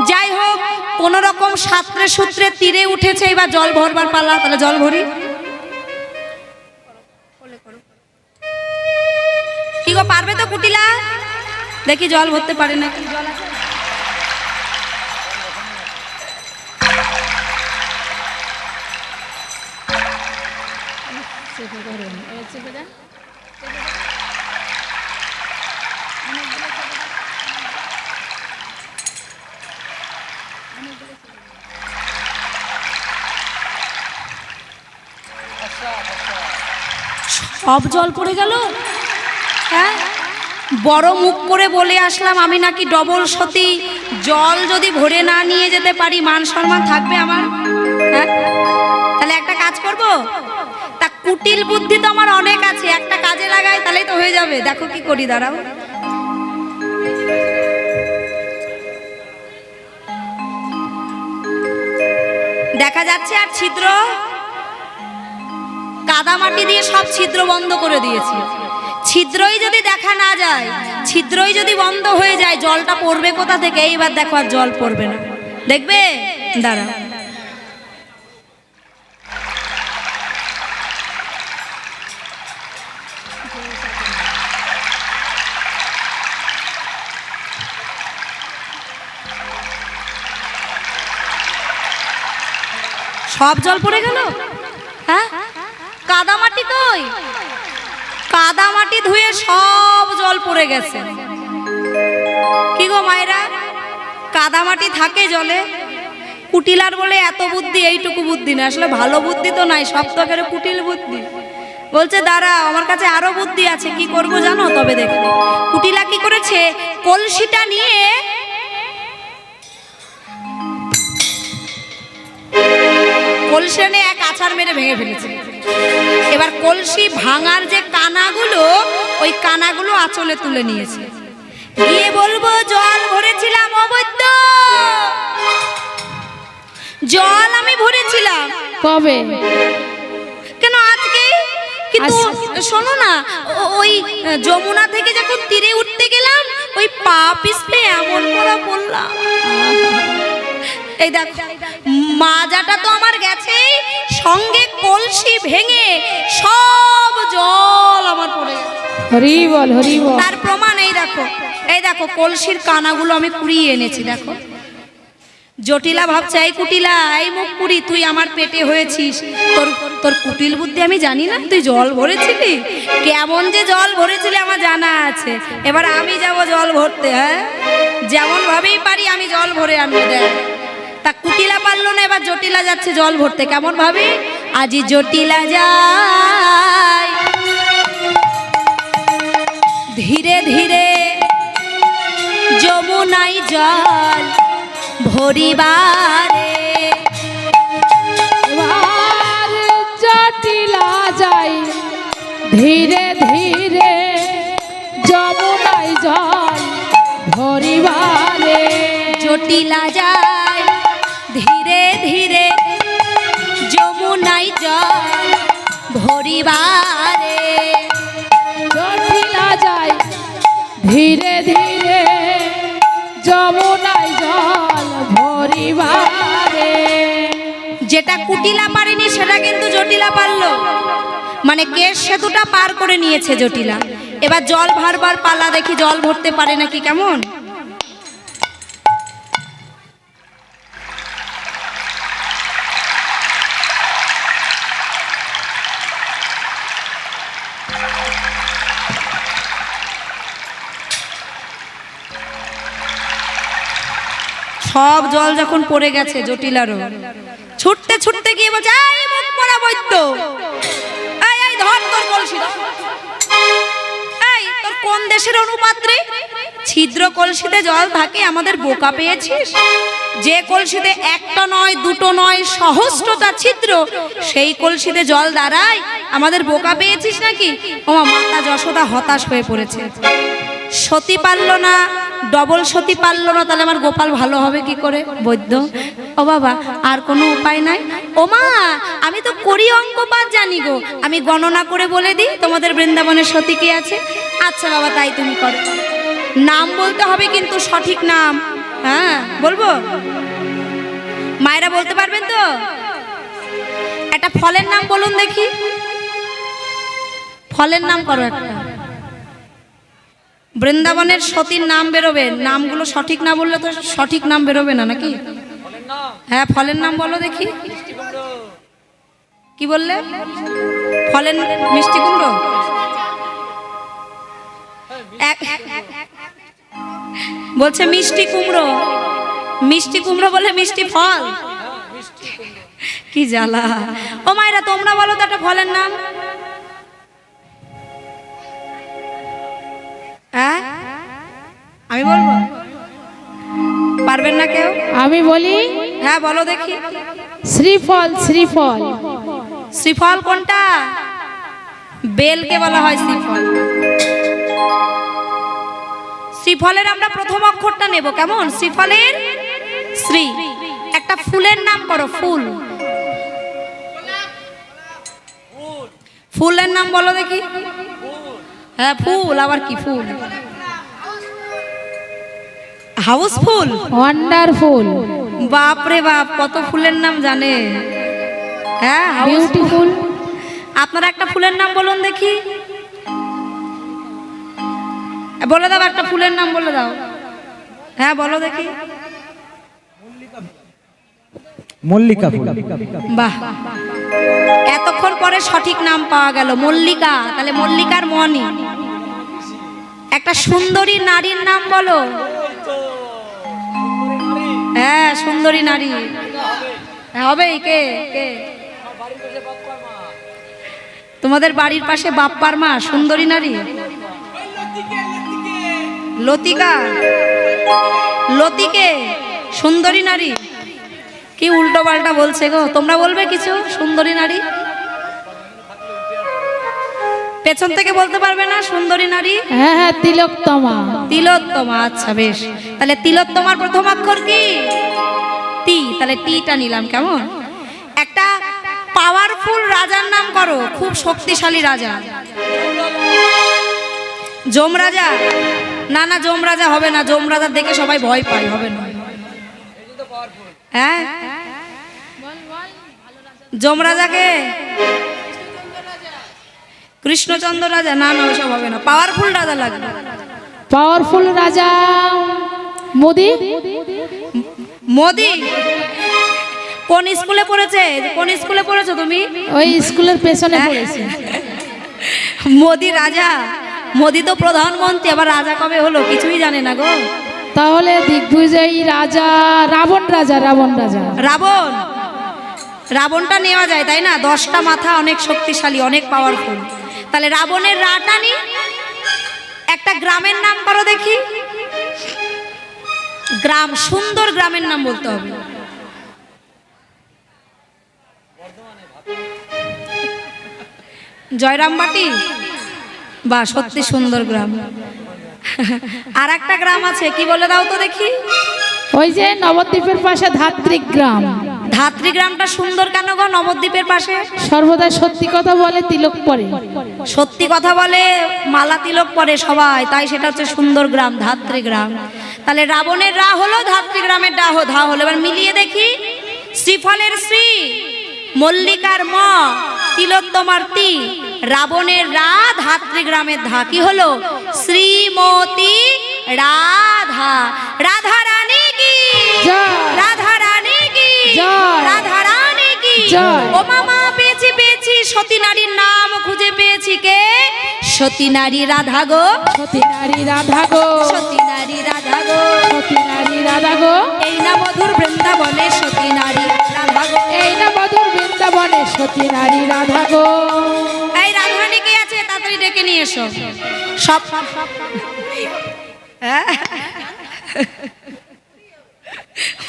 যাই হোক, কোন রকম সাঁতরে সূত্রে তীরে উঠেছে, এবার জল ভরবার পালা। তাহলে জল ভরি। কি গো, পারবে তো কুটিলা? দেখি জল ভরতে পারে নাকি। জল আছে? সব জল পড়ে গেল। হ্যাঁ, বড় মুখ করে বলে আসলাম আমি নাকি ডবল সতী, জল যদি ভরে না নিয়ে যেতে পারি মান সম্মান থাকবে আমার? হ্যাঁ, তাহলে একটা কাজ করব। তা কুটিল বুদ্ধি তো আমার অনেক আছে, একটা কাজে লাগাই তাহলেই তো হয়ে যাবে। দেখো কি করি, দাঁড়াও। দেখা যাচ্ছে আর ছিদ্র, কাদামাটি দিয়ে সব ছিদ্র বন্ধ করে দিয়েছি। ছিদ্রই যদি দেখা না যায়, ছিদ্রই যদি বন্ধ হয়ে যায়, জলটা পড়বে কোথা থেকে? এইবার দেখো আর জল পড়বে না, দেখবে? দাঁড়াও। সব জল পড়ে গেল। হ্যাঁ, কাদামাটি কই? কাদামাটি ধুয়ে সব জল পড়ে গেছে। কি গো মায়েরা, কাদামাটি থাকে জলে? কুটিলার বলে এত বুদ্ধি, এইটুকু বুদ্ধি না, আসলে ভালো বুদ্ধি তো নাই, সব তো একেবারে কুটিল বুদ্ধি। বলছে দাঁড়াও, আমার কাছে আরো বুদ্ধি আছে, কি করব জানো? তবে দেখো কুটিলা কি করেছে, কলসিটা নিয়ে কলসি নিয়ে এক আছাড় মেরে ভেঙে ফেলেছে। এবার কলসি ভাঙার যে কানাগুলো, ওই কানাগুলো আঁচলে তুলে নিয়েছে। গিয়ে বলবো জল ভরেছিলাম অবৈধ, জল আমি ভরেছিলাম। কবে? কেন আজকে? কিন্তু শোনো না, ওই যমুনা থেকে যখন তীরে উঠতে গেলাম, ওই পা পিছলে এমন করে পড়লাম। এই দেখো মাজাটা তো আমার গেছে, সঙ্গে কলসি ভেঙে সব জল আমার পড়ে গেছে। হরি বল, হরি বল। তার প্রমাণ এই দেখো, এই দেখো কলসির কানাগুলো আমি কুড়িয়ে এনেছি। দেখো জটিলা ভাবছে, এই কুটিলা, এই মুখ পুরি, তুই আমার পেটে হয়েছিস, তোর তোর কুটিল বুদ্ধি আমি জানি না, তুই জল ভরেছিলি, কেমন যে জল ভরেছিলি আমার জানা আছে। এবার আমি যাব জল ভরতে, হ্যাঁ যেমন ভাবেই পারি আমি জল ভরে আনবো। দেখ তা কুটিলা পারলো না, এবার জটিলা যাচ্ছে জল ভরতে। কেমন ভাবে? আজি জটিলা যায় ধীরে ধীরে যমুনাই জল ভরিবারে। এবার জটিলা যাই ধীরে ধীরে যমুনায় জল ভরিবারে। জটিলা যায় ধীরে ধীরে যমুনাই জল ভরিবারে। জটিলা যাই ধীরে ধীরে যমুনায় জল ভরিবারে। যেটা কুটিলা পারেনি সেটা কিন্তু জটিলা পারলো, মানে কেশ সেতুটা পার করে নিয়েছে জটিলা। এবার জল ভরবার পালা, দেখি জল ভরতে পারে নাকি। কেমন? সব জল যখন পড়ে গেছে জটিলারও, ছুটতে ছুটতে গিয়ে বলছে, এই মুখ পড়া বৈদ্য, এই ধর তোর কলসি, এই তোর কোন দেশের অনুপাত্রে? ছিদ্র কলসিতে জল থাকে, আমাদের বোকা পেয়েছিস? যে কলসিতে একটা নয় দুটো নয় সহস্রটা ছিদ্র, সেই কলসিতে জল দাঁড়ায়, আমাদের বোকা পেয়েছিস নাকি? ওমা মাতা যশোদা হতাশ হয়ে পড়েছে। সতী পারল না, ডবল সতী পারলো না, তাহলে আমার গোপাল ভালো হবে কি করে? বৈদ্য, ও বাবা আর কোনো উপায় নাই? ও মা আমি তো করি অঙ্কপাত জানি গো, আমি গণনা করে বলে দিই তোমাদের বৃন্দাবনের সতী কে আছে। আচ্ছা বাবা তাই তুমি করো, নাম বলতে হবে কিন্তু সঠিক নাম। হ্যাঁ বলবো? মায়েরা বলতে পারবেন তো? একটা ফলের নাম বলুন দেখি, ফলের নাম করো একটা। বৃন্দাবনের সতীর নাম বেরোবে, নামগুলো সঠিক না বললে তো সঠিক নাম বেরোবে না নাকি? হ্যাঁ ফলের নাম বলো দেখি। কি বললে? ফলের মিষ্টি কুমড়ো। বলছে মিষ্টি কুমড়ো, মিষ্টি কুমড়ো বলে মিষ্টি ফল, কি জ্বালা। ও মায়েরা তোমরা বলো তো একটা ফলের নাম। হ্যাঁ আমি বলবো, পারবেন না কেউ? আমি বলি। হ্যাঁ বলো দেখি। শ্রীফল, শ্রীফল। শ্রীফল কোনটা? বেলকে বলা হয় শ্রীফল। শ্রীফলের আমরা প্রথম অক্ষরটা নেব, কেমন? শ্রীফলের শ্রী। একটা ফুলের নাম করো, ফুল। ফুলের নাম বলো দেখি। হ্যাঁ ফুল, আবার কি ফুল? Housefull, wonderful. বাপ রে বাপ, কত ফুলের নাম জানে। হ্যাঁ বিউটিফুল। আপনারা একটা ফুলের নাম বলুন দেখি, বলে দাও একটা ফুলের নাম বলে দাও। হ্যাঁ বলো দেখি। মল্লিকা ফুল। বাহ, এতক্ষণ পরে সঠিক নাম পাওয়া গেল, মল্লিকা। তাহলে মল্লিকার মনি। একটা সুন্দরী নারীর নাম বলো। হ্যাঁ, সুন্দরী নারী হবে। কে কে? তোমাদের বাড়ির পাশে বাপ্পার মা সুন্দরী নারী? লতিকা। লতিকে সুন্দরী নারী? কি উল্টো পাল্টা বলছে গো। তোমরা বলবে কিছু? সুন্দরী নারী পেছন থেকে বলতে পারবে না? সুন্দরী নারী, হ্যাঁ হ্যাঁ, তিলোত্তমা। তিলোত্তমা। আচ্ছা বেশ, তাহলে তিলোত্তমার প্রথম অক্ষর কি? টি। তাহলে টিটা নিলাম। কেমন? একটা পাওয়ারফুল রাজার নাম করো, খুব শক্তিশালী রাজা। যমরাজা? না না, যমরাজা হবে না। যমরাজা দেখে সবাই ভয় পায়, হবে না। হ্যাঁ, যমরাজাকে কৃষ্ণচন্দ্র রাজা? না না, ওসব হবে না। পাওয়ারফুল রাজা লাগবে। পাওয়ারফুল রাজা মোদি। মোদি? কোন স্কুলে পড়েছে? কোন স্কুলে পড়েছো তুমি? ওই স্কুলের পেছনে পড়েছে। মোদি রাজা? মোদি তো প্রধানমন্ত্রী, আবার রাজা কবে হলো? কিছুই জানে না গো। তাহলে দিগ্বিজয়ী রাজা রাবণ রাজা। রাবণ রাজা। রাবণ? রাবণটা নেওয়া যায় তাই না? 10টা মাথা, অনেক শক্তিশালী, অনেক পাওয়ারফুল। তাহলে রাবণের রাটা নি। একটা গ্রামের নাম করো দেখি। গ্রাম, সুন্দর গ্রামের নাম বলতে হবে। জয়রামবাটি? বা, সত্যি সুন্দর গ্রাম। আর একটা গ্রাম আছে, কি বলে দাও তো দেখি। ওই যে নবদ্বীপের পাশে ধাত্রী গ্রাম। ধাত্রী গ্রামটা সুন্দর কেন গো? নবদ্বীপের পাশে সর্বদা সত্যি কথা বলে, তিলক পরে। সত্যি কথা বলে, মালা তিলক পরে সবাই, তাই সেটা হচ্ছে সুন্দর গ্রাম, ধাত্রী গ্রাম। তাহলে রাবণের রা হলো, ধাত্রী গ্রামের ডা ধা হলো। এবার মিলিয়ে দেখি। শ্রীফলের শ্রী, মল্লিকার ম, তিলোত্তমার তি, রাবণের রা, ধাত্রী গ্রামের ধা। কি হলো? শ্রীমতী রাধা। রাধা রানী কি? রাধা রানী কি? রাধা রানী কি? ও মামা, পেয়েছি পেয়েছি, সতী নারীর নাম খুঁজে পেয়েছি। কে? সতী নারী রাধা গো। সতী নারী রাধা গো। সতী নারী রাধা গো। সতী নারী রাধা গো। এই না মধুর বৃন্দাবনে সতী নারী রাধা গো। এই না মধুর বৃন্দাবনে সতী নারী রাধা গো। এই রাধারানী কে আছে? তাড়াতাড়ি ডেকে নিয়ে এসো সব। হ্যাঁ,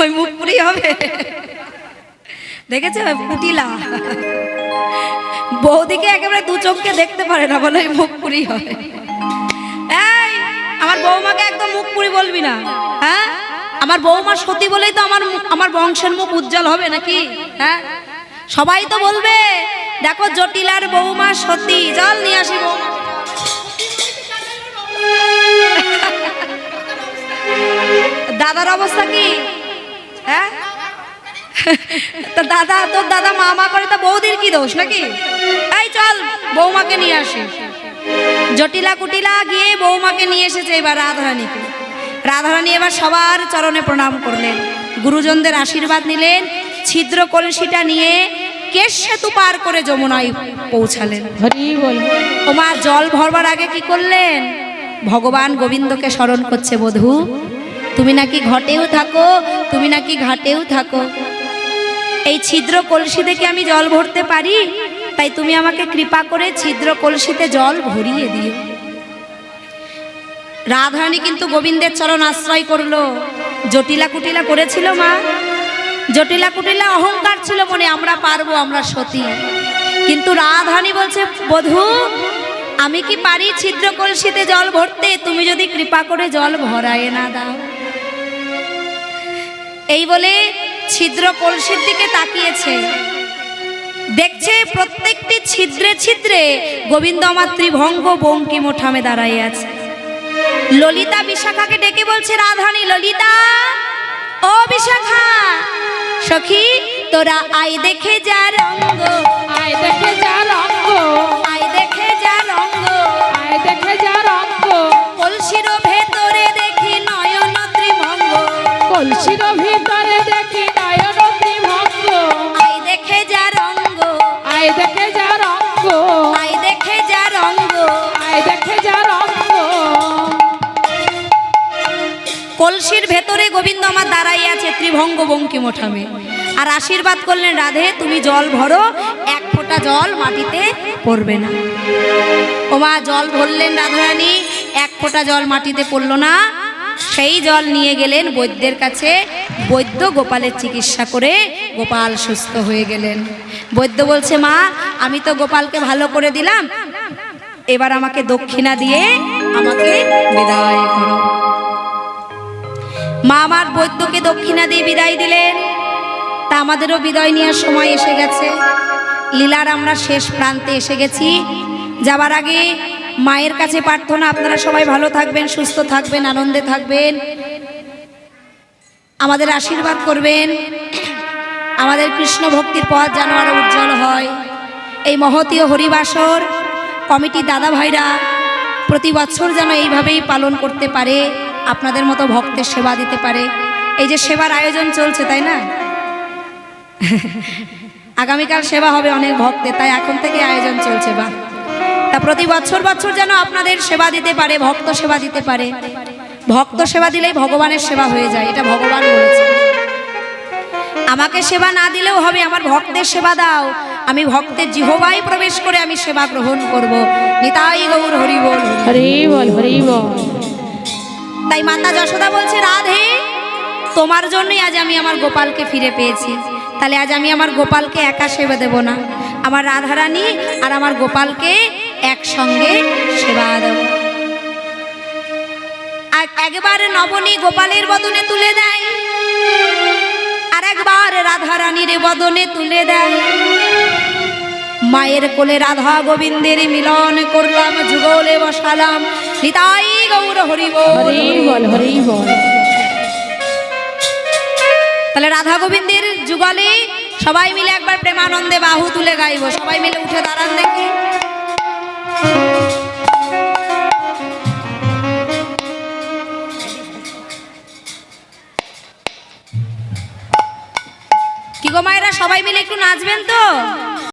ওই মুখ পুরি হবে, দেখেছো? পুটিলা বৌদিকে একেবারে দু চোখকে দেখতে পারে না বলে মুখ পুরি হবে। এই, আমার বৌমাকে একদম মুখ পুরি বলবি না। হ্যাঁ, আমার বৌমা সতী বলেই তো আমার বংশের মুখ উজ্জ্বল হবে নাকি? হ্যাঁ, সবাই তো বলবে দেখো জটিলার বৌমা সতী। জল নিয়ে আসি বৌমা। দাদার অবস্থা কি? হ্যাঁ, দাদা, তোর দাদা মামা করে, তা বৌদির কি দোষ নাকি? এই চল, বৌমাকে নিয়ে আসি। জটিলা কুটিলা গিয়ে বৌমাকে নিয়ে এসেছে এবার রাধারানীকে। রাধারানী এবার সবার চরণে প্রণাম করলেন, গুরুজনদের আশীর্বাদ নিলেন, ছিদ্র কলসিটা নিয়ে কেশ সেতু পার করে যমুনায় পৌঁছালেন। হরি বল। ও মা, জল ভরবার আগে কি করলেন? ভগবান গোবিন্দকে স্মরণ করছে। বধূ, তুমি নাকি ঘটেও থাকো, তুমি নাকি ঘাটেও থাকো। এই ছিদ্র কলসি থেকে আমি জল ভরতে পারি, তাই তুমি আমাকে কৃপা করে ছিদ্র কলসিতে জল ভরিয়ে দিও। রাধারানী কিন্তু গোবিন্দের চরণ আশ্রয় করলো। জটিলা কুটিলা করেছিল মা, জটিলা কুটিলা অহংকার ছিল মনে, আমরা পারবো, আমরা সতী। কিন্তু রাধারানী বলছে, বধূ আমি কি পারি ছিদ্র কলসিতে জল ভরতে? তুমি যদি কৃপা করে জল ভরায় না দাও। এই বলে ছিদ্র কলসির দিকে তাকিয়েছে, দেখছে প্রত্যেকটি ছিদ্রে ছিদ্রে গোবিন্দ আমার ত্রিভঙ্গ বঙ্কিম ওঠামে দাঁড়াইয়ে আছে। ললিতা বিশাখাকে ডেকে বলছে, রাধারানী, ললিতা, ও বিশাখা সখী, তোরা আই দেখে যা রঙ্গ, আয় দেখে যা রঙ্গ, আই দেখে যা রঙ্গ, আয় দেখে যা রঙ্গ। কলসির ভেতরে দেখি নয়ন ত্রিভঙ্গ, কলসির ভিতরে দেখি নয়ন ত্রিভঙ্গ। গোবিন্দ আমার দাঁড়াই আছে ত্রিভঙ্গ বঙ্কিম ওঠামে, আর আশীর্বাদ করলেন রাধে তুমি জল ভরো, এক ফোঁটা জল মাটিতে পড়বে না। ও মা জল ভরলেন রাধারানী, এক ফোঁটা জল মাটিতে পড়লো না। সেই জল নিয়ে গেলেন বৈদ্যের কাছে, বৈদ্য গোপালের চিকিৎসা করে গোপাল সুস্থ হয়ে গেলেন। বৈদ্য বলছে মা আমি তো গোপালকে ভালো করে দিলাম, এবার আমাকে দক্ষিণা দিয়ে আমাকে বিদায় করো। মা আমার বৈদ্যকে দক্ষিণা দিয়ে বিদায় দিলেন। তা আমাদেরও বিদায় নেওয়ার সময় এসে গেছে, লীলার আমরা শেষ প্রান্তে এসে গেছি। যাবার আগে মায়ের কাছে প্রার্থনা আপনারা সবাই ভালো থাকবেন, সুস্থ থাকবেন, আনন্দে থাকবেন, আমাদের আশীর্বাদ করবেন, আমাদের কৃষ্ণ ভক্তির পথ যেন আরো উজ্জ্বল হয়। এই মহতীয় হরিবাসর কমিটি দাদা ভাইরা প্রতি বছর যেন এইভাবেই পালন করতে পারে, আপনাদের মতো ভক্তের সেবা দিতে পারে। এই যে সেবার আয়োজন চলছে তাই না, আগামীকাল সেবা হবে অনেক ভক্তের, তাই এখন থেকে আয়োজন চলছে। বা তা প্রতি বছর বছর যেন আপনাদের সেবা দিতে পারে, ভক্ত সেবা দিতে পারে। ভক্ত সেবা দিলেই ভগবানের সেবা হয়ে যায়, এটা ভগবান বলেছে। আমাকে সেবা না দিলেও হবে, আমার ভক্তের সেবা দাও, আমি ভক্তের জিহ্বায় প্রবেশ করে আমি সেবা গ্রহণ করব। নিতাই গৌর হরি বল, হরি বল, হরি বল। তাই মাতা যশোদা বলছে রাধে তোমার জন্যই আজ আমি আমার গোপালকে ফিরে পেয়েছি, তাহলে আজ আমি আমার গোপালকে একা সেবা দেব না, আমার রাধারানী আর আমার গোপালকে একসঙ্গে সেবা দেব। একবার নবনী গোপালের বদনে তুলে দেয়, আর একবার রাধারানীর বদনে তুলে দেয়। মায়ের কোলে রাধা গোবিন্দের মিলন করলাম, যুগলে বসালাম, নিতাই গৌর হরি বল, হরি বল, হরি বল। তাহলে রাধা গোবিন্দের যুগলে সবাই মিলে একবার প্রেমানন্দে বাহু তুলে গাইব। সবাই মিলে উঠে দাঁড়ান দেখি। কি গো মায়েরা সবাই মিলে একটু নাচবেন তো?